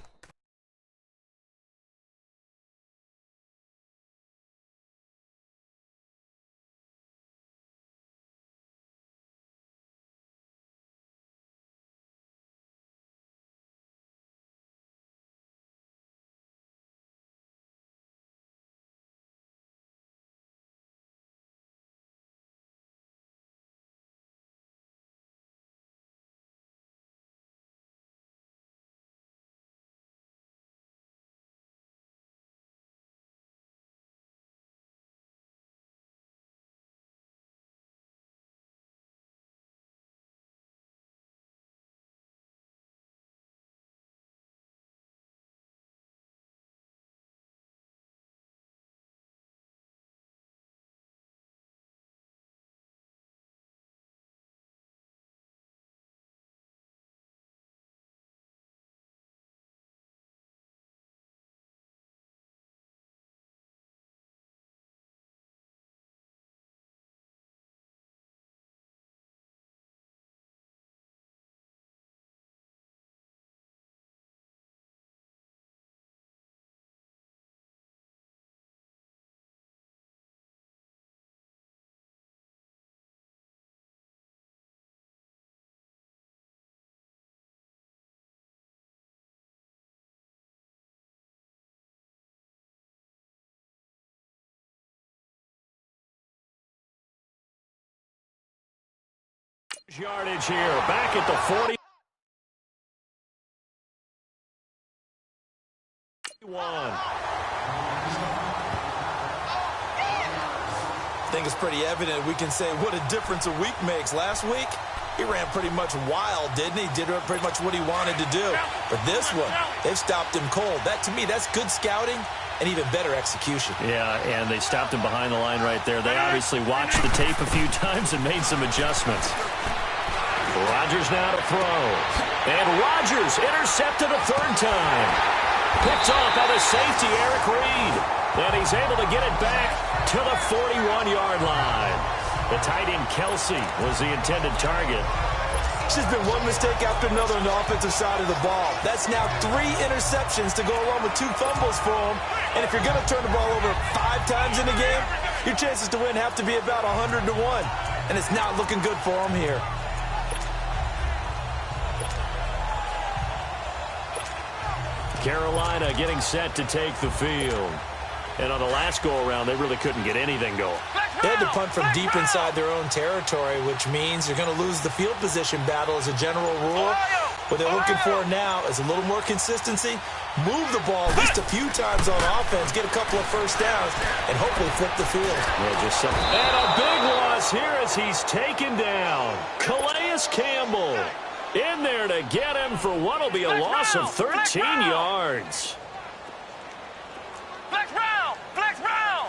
Yardage here, back at the 40. I think it's pretty evident. We can say what a difference a week makes. Last week, he ran pretty much wild, didn't he? Did pretty much what he wanted to do. But this one, they've stopped him cold. That, to me, that's good scouting and even better execution. Yeah, and they stopped him behind the line right there. They obviously watched the tape a few times and made some adjustments. Rodgers now to throw. And Rodgers intercepted a 3rd time. Picked off by the safety, Eric Reed. And he's able to get it back to the 41-yard line. The tight end Kelsey was the intended target. It's just been one mistake after another on the offensive side of the ball. That's now 3 interceptions to go along with 2 fumbles for him. And if you're going to turn the ball over 5 times in the game, your chances to win have to be about 100 to 1. And it's not looking good for him here. Carolina getting set to take the field. And on the last go-around, they really couldn't get anything going. They had to punt from deep inside their own territory, which means you're going to lose the field position battle as a general rule. What they're looking for now is a little more consistency, move the ball at least a few times on offense, get a couple of first downs, and hopefully flip the field. Yeah, just something. And a big loss here as he's taken down. Calais Campbell in there to get him for what will be a loss of 13 yards. Flex round! Flex round!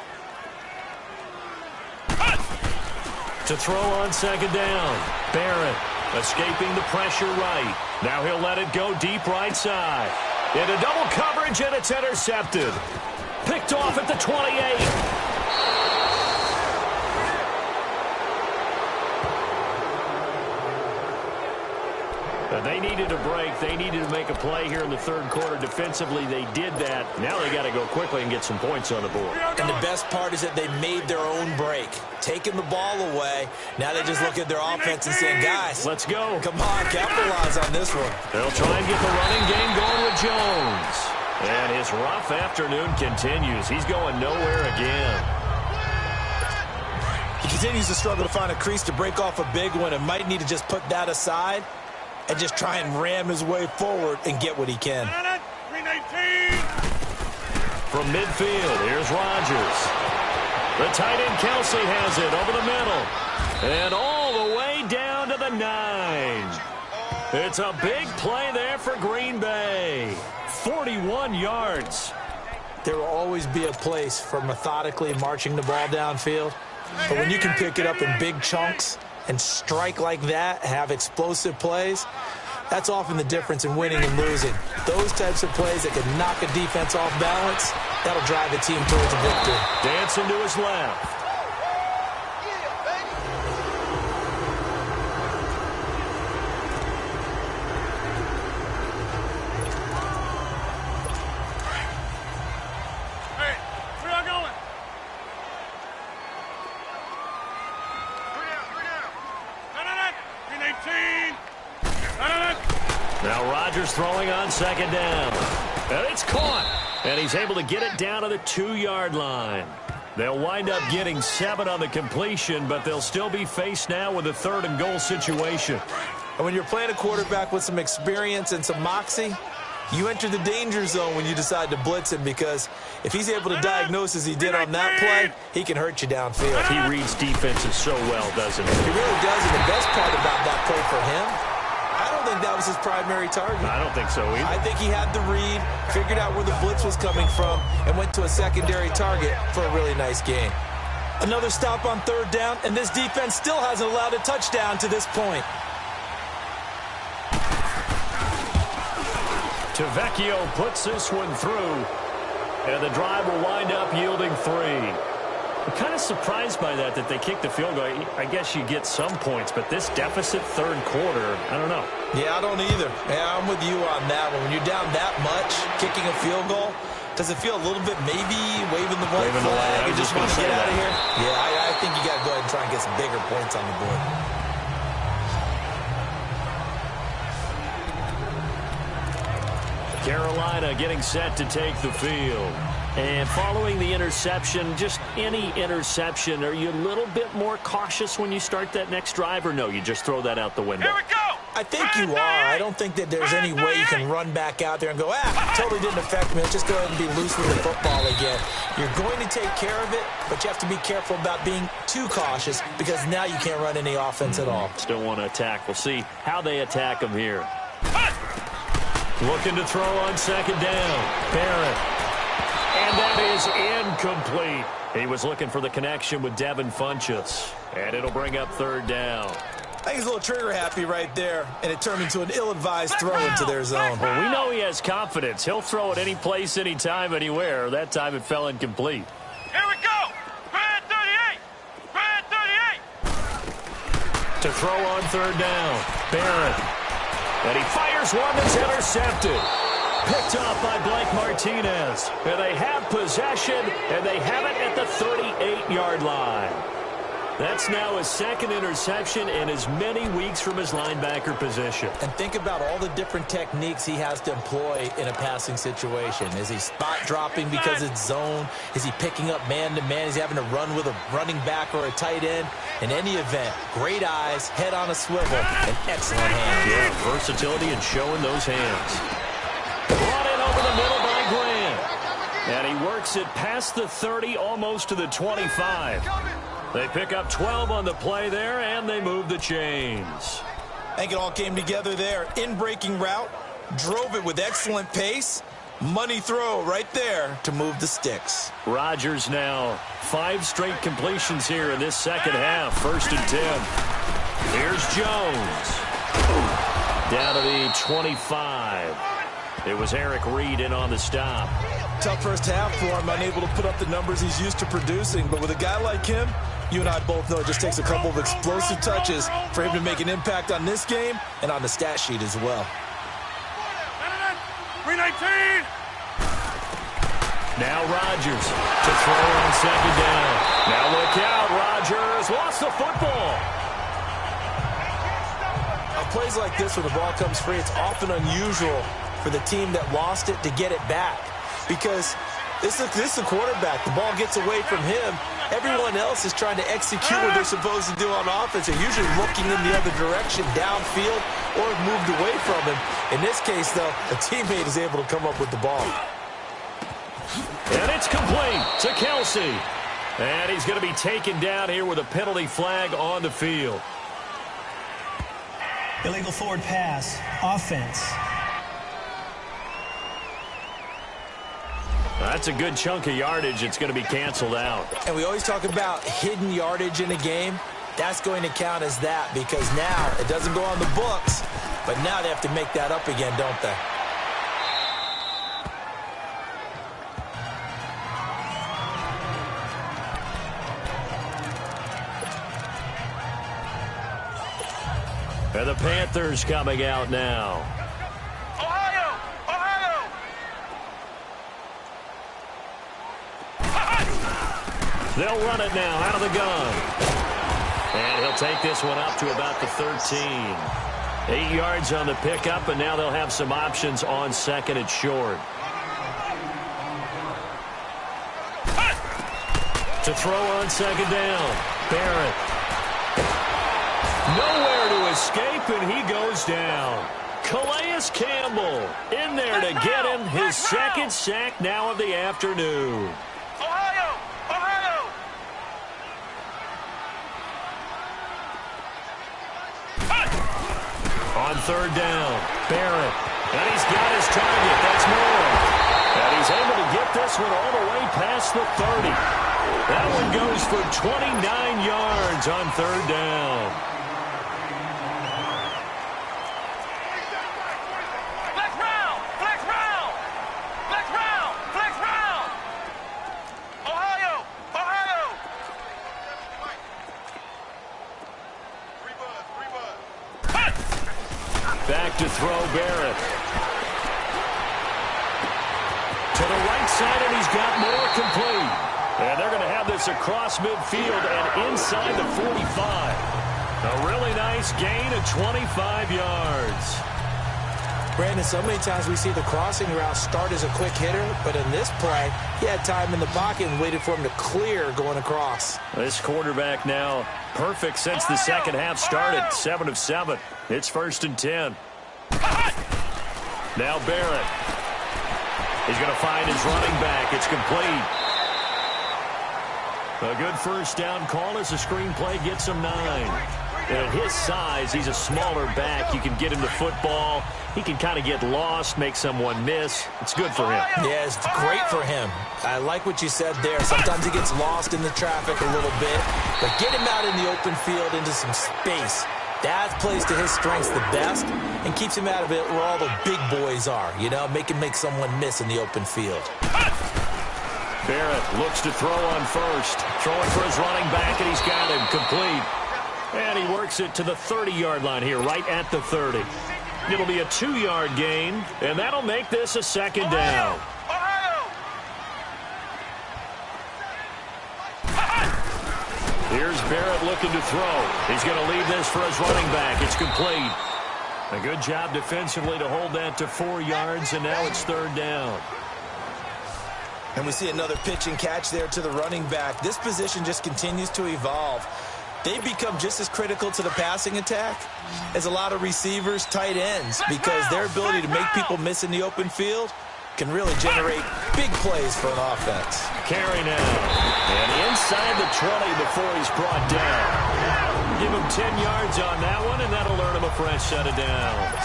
To throw on second down. Barrett escaping the pressure right. Now he'll let it go deep right side. Into double coverage, and it's intercepted. Picked off at the 28. They needed a break. They needed to make a play here in the third quarter. Defensively, they did that. Now they got to go quickly and get some points on the board. And the best part is that they made their own break, taking the ball away. Now they just look at their offense and saying, guys, let's go. Come on, capitalize on this one. They'll try and get the running game going with Jones. And his rough afternoon continues. He's going nowhere again. He continues to struggle to find a crease to break off a big one and might need to just put that aside and just try and ram his way forward and get what he can. From midfield, here's Rodgers. The tight end Kelsey has it over the middle. And all the way down to the 9. It's a big play there for Green Bay. 41 yards. There will always be a place for methodically marching the ball downfield. But when you can pick it up in big chunks and strike like that, have explosive plays, that's often the difference in winning and losing. Those types of plays that can knock a defense off balance, that'll drive the team towards a victory. Dancing to his left. Now Rodgers throwing on second down. And it's caught. And he's able to get it down to the 2-yard line. They'll wind up getting 7 on the completion, but they'll still be faced now with a 3rd and goal situation. And when you're playing a quarterback with some experience and some moxie, you enter the danger zone when you decide to blitz him, because if he's able to diagnose as he did on that play, he can hurt you downfield. He reads defenses so well, doesn't he? He really does, and the best part about that play for him, I don't think that was his primary target. I don't think so either. I think he had the read, figured out where the blitz was coming from, and went to a secondary target for a really nice gain. Another stop on 3rd down, and this defense still hasn't allowed a touchdown to this point. Tavecchio puts this one through, and the drive will wind up yielding 3. I'm kind of surprised by that they kicked the field goal. I guess you get some points, but this deficit 3rd quarter, I don't know. Yeah, I don't either. Yeah, I'm with you on that one. When you're down that much, kicking a field goal, does it feel a little bit maybe waving the white flag and just want to get out of here? Yeah, I think you got to go ahead and try and get some bigger points on the board. Carolina getting set to take the field. And following the interception, just any interception, are you a little bit more cautious when you start that next drive, or no, you just throw that out the window? Here we go! I think you are. I don't think that there's any way you can run back out there and go, totally didn't affect me. Let's just go ahead and be loose with the football again. You're going to take care of it, but you have to be careful about being too cautious, because now you can't run any offense at all. Still want to attack. We'll see how they attack them here. Looking to throw on second down. Barrett. And that is incomplete. He was looking for the connection with Devin Funchess. And it'll bring up 3rd down. I think he's a little trigger happy right there, and it turned into an ill-advised throw into their zone. Well, we know he has confidence. He'll throw it any place, anytime, anywhere. That time it fell incomplete. Here we go! Brad 38! Brad 38! To throw on 3rd down. Barrett. And he fires one that's intercepted. Picked off by Blake Martinez. And they have possession, and they have it at the 38-yard line. That's now his second interception in as many weeks from his linebacker position. And think about all the different techniques he has to employ in a passing situation. Is he spot dropping because it's zone? Is he picking up man-to-man? Is he having to run with a running back or a tight end? In any event, great eyes, head on a swivel, and excellent hands. Yeah, versatility and showing those hands. Brought in over the middle by Grant. And he works it past the 30, almost to the 25. They pick up 12 on the play there, and they move the chains. I think it all came together there. In-breaking route, drove it with excellent pace. Money throw right there to move the sticks. Rodgers now 5 straight completions here in this second half. 1st and 10. Here's Jones. Down to the 25. It was Eric Reed in on the stop. Tough first half for him, unable to put up the numbers he's used to producing. But with a guy like him, you and I both know it just takes a couple of explosive touches for him to make an impact on this game and on the stat sheet as well. 319! Now Rodgers to throw on second down. Now look out, Rodgers lost the football. On plays like this, when the ball comes free, it's often unusual for the team that lost it to get it back. Because this is the quarterback. The ball gets away from him. Everyone else is trying to execute what they're supposed to do on offense. They're usually looking in the other direction, downfield, or moved away from him. In this case, though, a teammate is able to come up with the ball. And it's complete to Kelsey. And he's going to be taken down here with a penalty flag on the field. Illegal forward pass. Offense. That's a good chunk of yardage. It's going to be canceled out. And we always talk about hidden yardage in a game. That's going to count as that because now it doesn't go on the books, but now they have to make that up again, don't they? And the Panthers coming out now. Ohio! Ohio! They'll run it now out of the gun. And he'll take this one up to about the 13. 8 yards on the pickup, and now they'll have some options on second and short. To throw on second down. Barrett. Nowhere to escape, and he goes down. Calais Campbell in there to get him his second sack now of the afternoon. Ohio! Ohio! On third down, Barrett. And he's got his target. That's more. And he's able to get this one all the way past the 30. That one goes for 29 yards on third down. Flex round! Flex round! Flex round! Flex round! Ohio! Ohio! Back to throw Barrett. To the right side, and he's got more complete. And they're going to have this across midfield and inside the 45. A really nice gain of 25 yards. Brandon, so many times we see the crossing route start as a quick hitter, but in this play, he had time in the pocket and waited for him to clear going across. This quarterback now perfect since the second half started. 7 of 7. It's 1st and 10. Now Barrett. He's going to find his running back. It's complete. A good first down call as the screenplay gets him 9. And at his size, he's a smaller back. You can get him the football. He can kind of get lost, make someone miss. It's good for him. Yeah, it's great for him. I like what you said there. Sometimes he gets lost in the traffic a little bit, but get him out in the open field into some space. That plays to his strengths the best and keeps him out of it where all the big boys are, you know, make someone miss in the open field. Barrett looks to throw on first. Throwing for his running back, and he's got him complete. And he works it to the 30-yard line here, right at the 30. It'll be a 2-yard gain, and that'll make this a second down. Here's Barrett looking to throw. He's going to leave this for his running back. It's complete. A good job defensively to hold that to 4 yards, and now it's 3rd down. And we see another pitch and catch there to the running back. This position just continues to evolve. They've become just as critical to the passing attack as a lot of receivers, tight ends, because their ability to make people miss in the open field can really generate big plays for an offense. Carry now. And inside the 20 before he's brought down. Give him 10 yards on that one, and that'll earn him a fresh set of downs.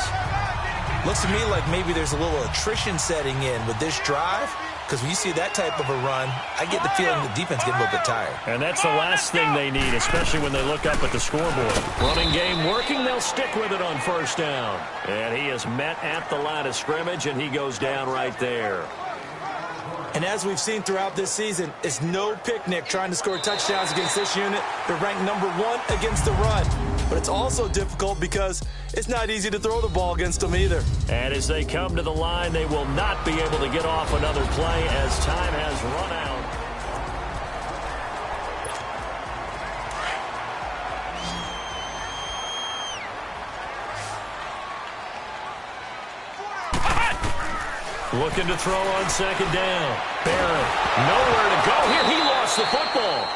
Looks to me like maybe there's a little attrition setting in with this drive, because when you see that type of a run, I get the feeling the defense gets a little bit tired. And that's the last thing they need, especially when they look up at the scoreboard. Running game working, they'll stick with it on 1st down. And he is met at the line of scrimmage, and he goes down right there. And as we've seen throughout this season, it's no picnic trying to score touchdowns against this unit. They're ranked #1 against the run. But it's also difficult because it's not easy to throw the ball against them either. And as they come to the line, they will not be able to get off another play as time has run out. Looking to throw on 2nd down. Barrett, nowhere to go here. He lost the football.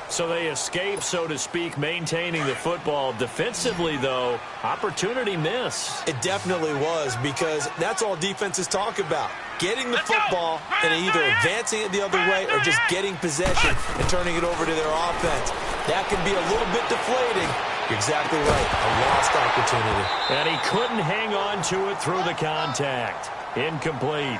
So they escape, so to speak, maintaining the football. Defensively, though, opportunity miss. It definitely was, because that's all defenses talk about. Getting the football and either advancing it the other way or just getting possession and turning it over to their offense. That can be a little bit deflating. You're exactly right. A lost opportunity. And he couldn't hang on to it through the contact. Incomplete.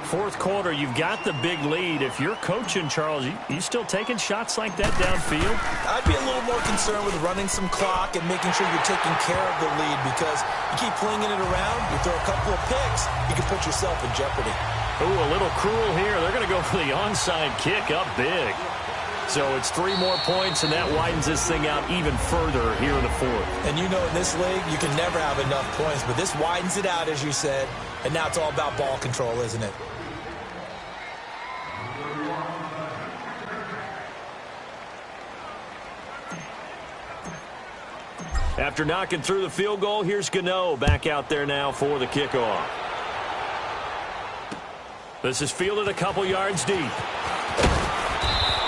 4th quarter, you've got the big lead. If you're coaching, Charles, you still taking shots like that downfield? I'd be a little more concerned with running some clock and making sure you're taking care of the lead, because you keep flinging it around, you throw a couple of picks, you can put yourself in jeopardy. Ooh, a little cruel here. They're going to go for the onside kick up big. So it's 3 more points, and that widens this thing out even further here in the 4th. And you know, in this league, you can never have enough points, but this widens it out, as you said, and now it's all about ball control, isn't it? After knocking through the field goal, here's Gano back out there now for the kickoff. This is fielded a couple yards deep.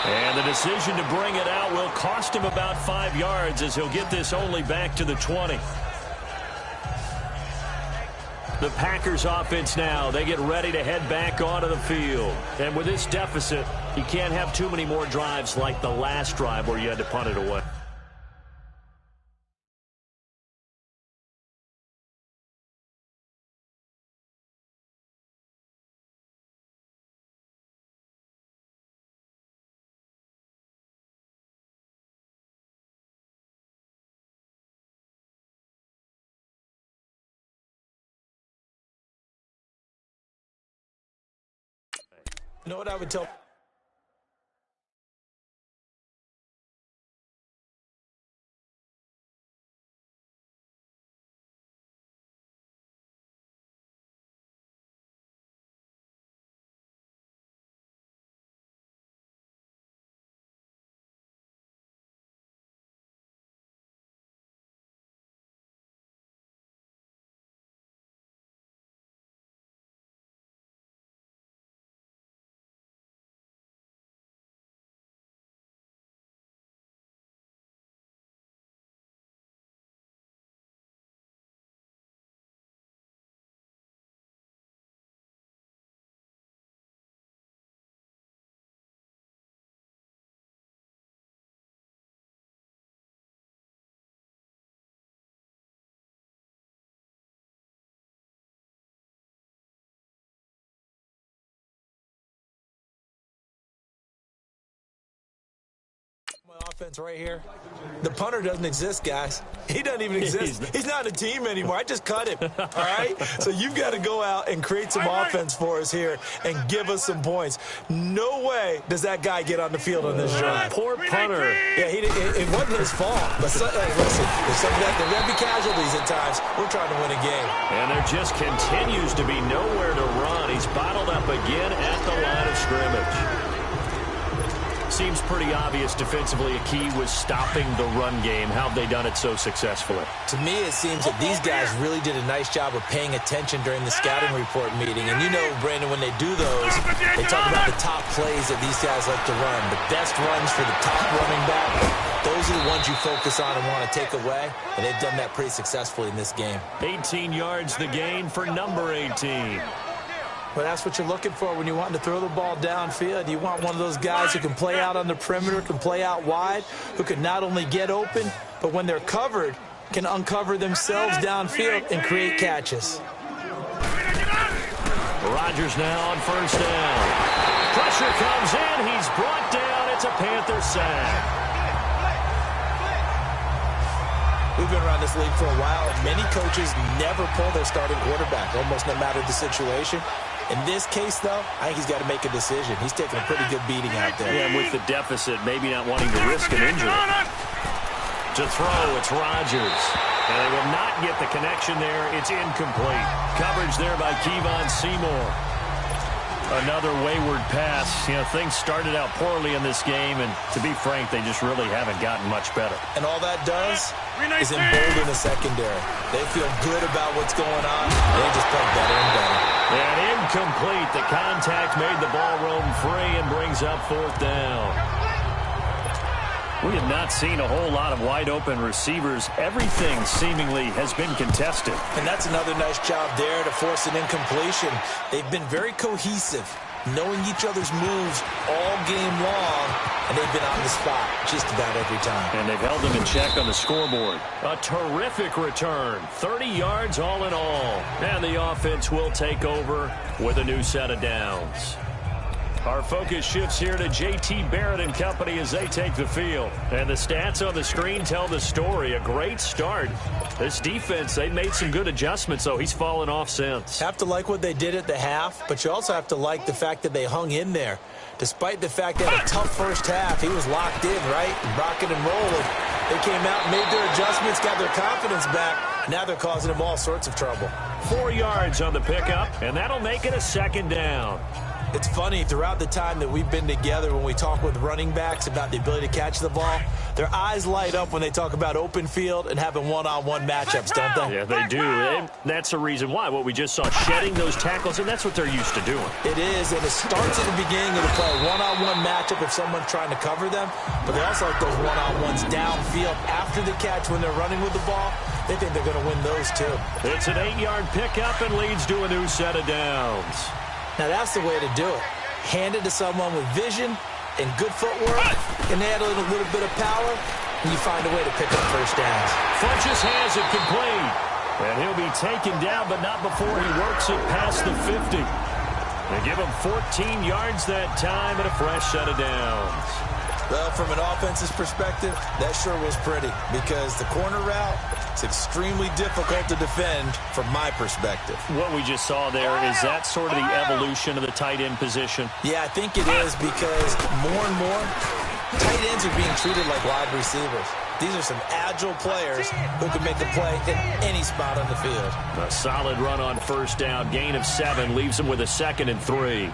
And the decision to bring it out will cost him about 5 yards, as he'll get this only back to the 20. The Packers offense now, they get ready to head back onto the field. And with this deficit, you can't have too many more drives like the last drive where you had to punt it away. You know what I would tell? My offense right here. The punter doesn't exist, guys. He doesn't even exist. He's not a team anymore. I just cut him, all right? So you've got to go out and create some offense for us here and give us some points. No way does that guy get on the field on this drive. Poor punter. Yeah, it wasn't his fault. But listen, there got to be casualties at times. We're trying to win a game. And there just continues to be nowhere to run. He's bottled up again at the line of scrimmage. seems pretty obvious defensively. A key was stopping the run game. How have they done it so successfully? To me, it seems that these guys really did a nice job of paying attention during the scouting report meeting. And you know, Brandon, when they do those, they talk about the top plays that these guys like to run. The best runs for the top running back. Those are the ones you focus on and want to take away. And they've done that pretty successfully in this game. 18 yards the gain for number 18. Well, that's what you're looking for when you want to throw the ball downfield. You want one of those guys who can play out on the perimeter, can play out wide, who can not only get open, but when they're covered, can uncover themselves downfield and create catches. Rodgers now on first down. Pressure comes in. He's brought down. It's a Panther sack. We've been around this league for a while, and many coaches never pull their starting quarterback, almost no matter the situation. In this case, though, I think he's got to make a decision. He's taking a pretty good beating out there. Yeah, with the deficit, maybe not wanting to risk an injury. To throw, it's Rodgers. And they will not get the connection there. It's incomplete. Coverage there by Kevon Seymour. Another wayward pass. You know, things started out poorly in this game, and to be frank, they just really haven't gotten much better. And all that does is embolden the secondary. They feel good about what's going on, and they just play better and better. And incomplete. The contact made the ball roam free and brings up fourth down. We have not seen a whole lot of wide-open receivers. Everything seemingly has been contested. And that's another nice job there to force an incompletion. They've been very cohesive, knowing each other's moves all game long, and they've been on the spot just about every time. And they've held them in check on the scoreboard. A terrific return. 30 yards all in all. And the offense will take over with a new set of downs. Our focus shifts here to J.T. Barrett and company as they take the field. And the stats on the screen tell the story. A great start. This defense, they made some good adjustments, though. He's fallen off since. Have to like what they did at the half, but you also have to like the fact that they hung in there. Despite the fact they had a tough first half, he was locked in, right? And rocking and rolling. They came out and made their adjustments, got their confidence back. Now they're causing him all sorts of trouble. 4 yards on the pickup, and that'll make it a second down. It's funny, throughout the time that we've been together, when we talk with running backs about the ability to catch the ball, their eyes light up when they talk about open field and having one-on-one matchups, don't they? Yeah, they do. And that's the reason why. What we just saw, shedding those tackles, and that's what they're used to doing. It is, and it starts at the beginning of the play. One-on-one matchup if someone's trying to cover them, but they also like those one-on-ones downfield after the catch when they're running with the ball. They think they're going to win those, too. It's an 8-yard pickup and leads to a new set of downs. Now, that's the way to do it. Hand it to someone with vision and good footwork, and add a little bit of power, and you find a way to pick up first downs. Funchess has it complete. And he'll be taken down, but not before he works it past the 50. They give him 14 yards that time and a fresh set of downs. Well, from an offense's perspective, that sure was pretty, because the corner route is extremely difficult to defend from my perspective. What we just saw there, is that sort of the evolution of the tight end position? Yeah, I think it is, because more and more, tight ends are being treated like wide receivers. These are some agile players who can make a play in any spot on the field. A solid run on first down. Gain of 7 leaves them with a 2nd and 3.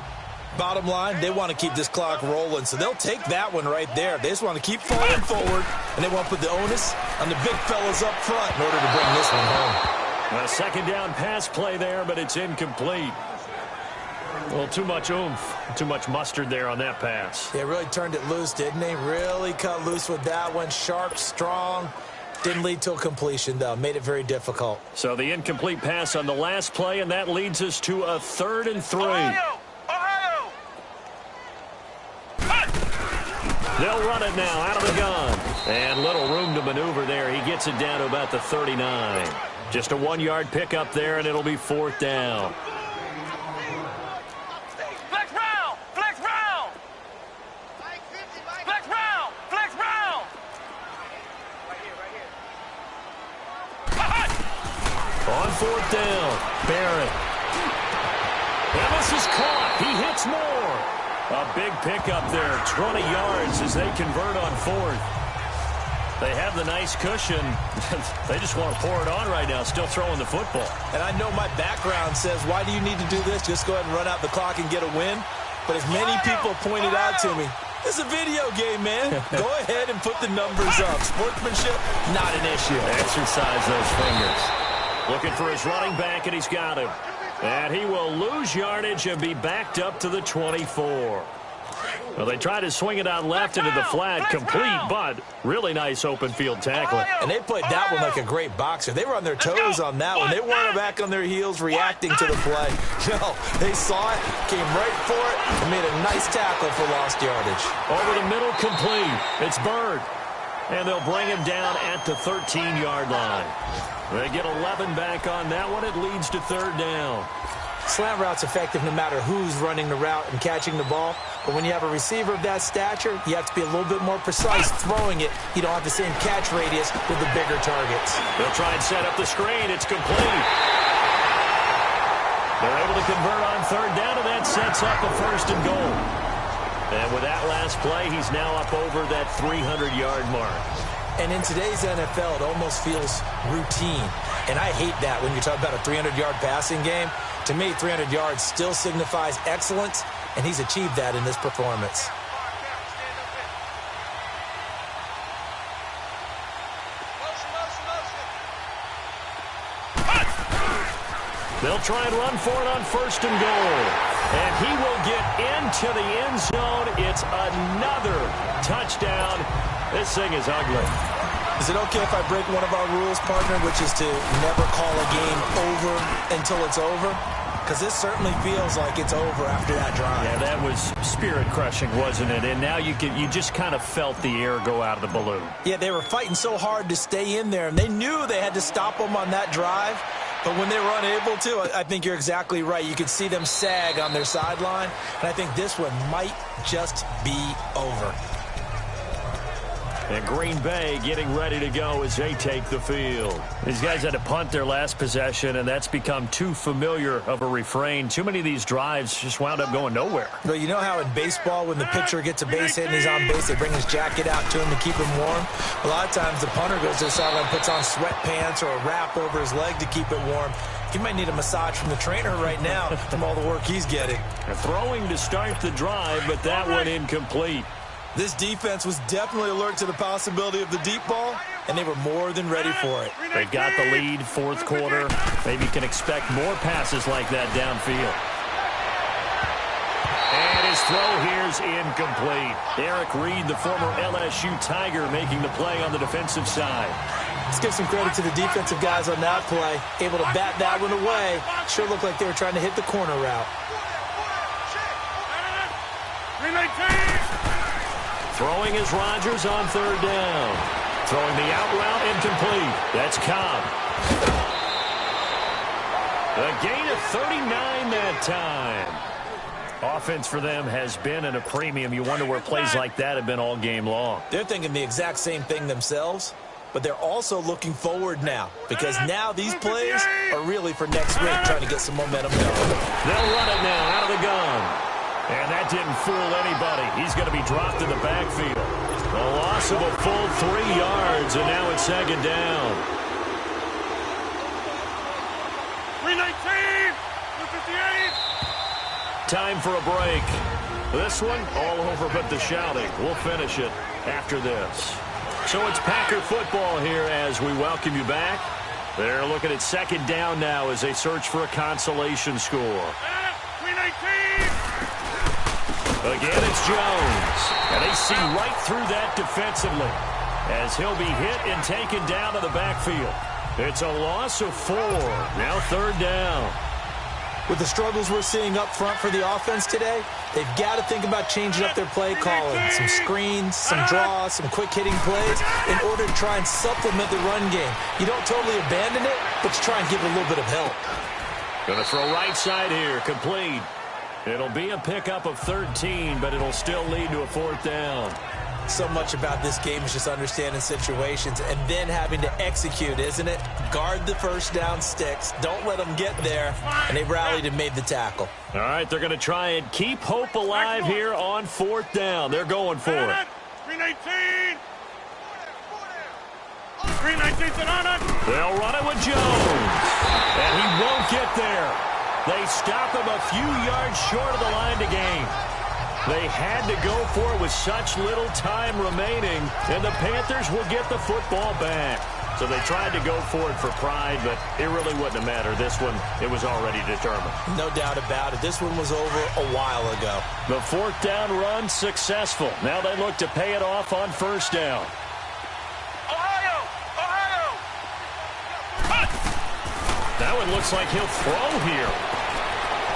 Bottom line, they want to keep this clock rolling, so they'll take that one right there. They just want to keep falling forward, and they want to put the onus on the big fellas up front in order to bring this one home. A second down pass play there, but it's incomplete. Well, too much oomph, too much mustard there on that pass. They really turned it loose, didn't they? Really cut loose with that one. Sharp, strong. Didn't lead to a completion, though. Made it very difficult. So the incomplete pass on the last play, and that leads us to a 3rd and 3. Ohio! They'll run it now out of the gun. And little room to maneuver there. He gets it down to about the 39. Just a 1-yard pickup there, and it'll be 4th down. Flex round! Flex round! Flex round! Flex round! On 4th down, Barrett. And this is caught. He hits more. A big pickup there, 20 yards as they convert on 4th. They have the nice cushion. They just want to pour it on right now, still throwing the football. And I know my background says, why do you need to do this? Just go ahead and run out the clock and get a win. But as many people pointed out to me, This is a video game, man. Go ahead and put the numbers up. Sportsmanship, not an issue. Exercise those fingers. Looking for his running back, and he's got him. And he will lose yardage and be backed up to the 24. Well, they tried to swing it out left into the flat, complete, but really nice open field tackling. And they played that one like a great boxer. They were on their toes on that one. They weren't back on their heels reacting to the play. No, they saw it, came right for it, and made a nice tackle for lost yardage. Over the middle, complete. It's Bird. And they'll bring him down at the 13-yard line. They get 11 back on that one. It leads to third down. Slant route's effective no matter who's running the route and catching the ball. But when you have a receiver of that stature, you have to be a little bit more precise throwing it. You don't have the same catch radius with the bigger targets. They'll try and set up the screen. It's complete. They're able to convert on third down, and that sets up a first and goal. And with that last play, he's now up over that 300-yard mark. And in today's NFL, it almost feels routine. And I hate that when you talk about a 300-yard passing game. To me, 300 yards still signifies excellence, and he's achieved that in this performance. They'll try and run for it on first and goal. And he will get into the end zone. It's another touchdown. This thing is ugly. Is it okay if I break one of our rules, partner, which is to never call a game over until it's over? Because this certainly feels like it's over after that drive. Yeah, that was spirit-crushing, wasn't it? And now you just kind of felt the air go out of the balloon. Yeah, they were fighting so hard to stay in there, and they knew they had to stop them on that drive. But when they were unable to, I think you're exactly right. You could see them sag on their sideline, and I think this one might just be over. And Green Bay getting ready to go as they take the field. These guys had to punt their last possession, and that's become too familiar of a refrain. Too many of these drives just wound up going nowhere. But you know how in baseball, when the pitcher gets a base hit and he's on base, they bring his jacket out to him to keep him warm? A lot of times the punter goes to the sideline, puts on sweatpants or a wrap over his leg to keep it warm. He might need a massage from the trainer right now from all the work he's getting. Throwing to start the drive, but that one incomplete. This defense was definitely alert to the possibility of the deep ball, and they were more than ready for it. They've got the lead, fourth quarter. Maybe you can expect more passes like that downfield. And his throw here's incomplete. Eric Reed, the former LSU Tiger, making the play on the defensive side. Let's give some credit to the defensive guys on that play. Able to bat that one away. Sure looked like they were trying to hit the corner route. Throwing is Rodgers on third down. Throwing the out route incomplete. That's Cobb. A gain of 39 that time. Offense for them has been at a premium. You wonder where plays like that have been all game long. They're thinking the exact same thing themselves, but they're also looking forward now because now these plays are really for next week, trying to get some momentum going. They'll run it now out of the gun. And that didn't fool anybody. He's going to be dropped in the backfield. A loss of a full 3 yards, and now it's second down. 319, 258. Time for a break. This one, all over but the shouting. We'll finish it after this. So it's Packer football here as we welcome you back. They're looking at second down now as they search for a consolation score. 319. Again, it's Jones. And they see right through that defensively as he'll be hit and taken down to the backfield. It's a loss of 4. Now third down. With the struggles we're seeing up front for the offense today, they've got to think about changing up their play calling. Some screens, some draws, some quick-hitting plays in order to try and supplement the run game. You don't totally abandon it, but you try and give it a little bit of help. Going to throw right side here, complete. It'll be a pickup of 13, but it'll still lead to a fourth down. So much about this game is just understanding situations and then having to execute, isn't it? Guard the first down sticks. Don't let them get there. And they rallied and made the tackle. All right, they're going to try and keep hope alive here on fourth down. They're going for it. 319. 319's on it. They'll run it with Jones. And he won't get there. They stop him a few yards short of the line to gain. They had to go for it with such little time remaining, and the Panthers will get the football back. So they tried to go for it for pride, but it really wouldn't have mattered. This one, it was already determined. No doubt about it. This one was over a while ago. The fourth down run successful. Now they look to pay it off on first down. Ohio! Ohio! That one looks like he'll throw here.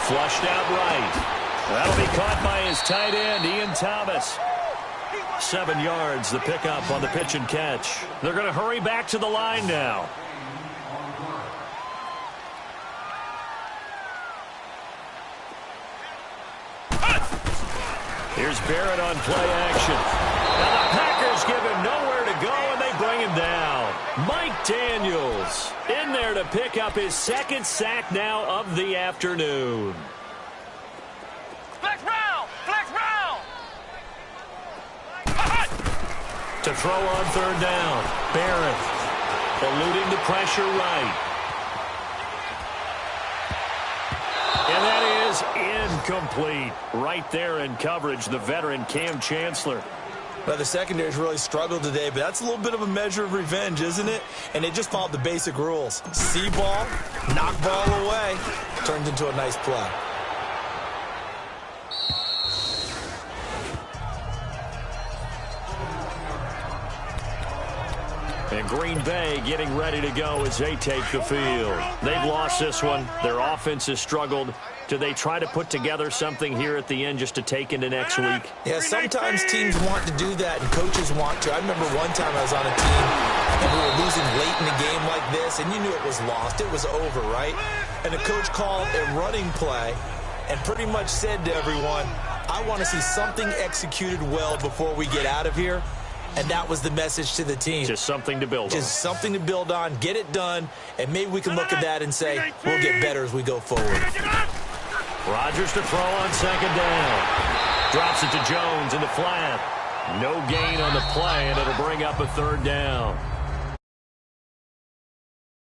Flushed out right. That'll be caught by his tight end, Ian Thomas. 7 yards, the pickup on the pitch and catch. They're going to hurry back to the line now. Here's Barrett on play action. Now the Packers give him nowhere to go, and they bring him down. Mike Daniels in there to pick up his second sack now of the afternoon. Flex round! Flex round! To throw on third down, Barrett eluding the pressure right. And that is incomplete. Right there in coverage, the veteran Cam Chancellor. Well, the secondary's really struggled today, but that's a little bit of a measure of revenge, isn't it? And they just followed the basic rules. See ball, knock ball away, turned into a nice play. And Green Bay getting ready to go as they take the field. They've lost this one. Their offense has struggled. Do they try to put together something here at the end just to take into next week? Yeah, sometimes teams want to do that and coaches want to. I remember one time I was on a team and we were losing late in a game like this, and you knew it was lost. It was over, right? And the coach called a running play and pretty much said to everyone, I want to see something executed well before we get out of here. And that was the message to the team. Just something to build on. Just something to build on, get it done, and maybe we can look at that and say, we'll get better as we go forward. Rodgers to throw on second down. Drops it to Jones in the flat. No gain on the play, and it'll bring up a third down.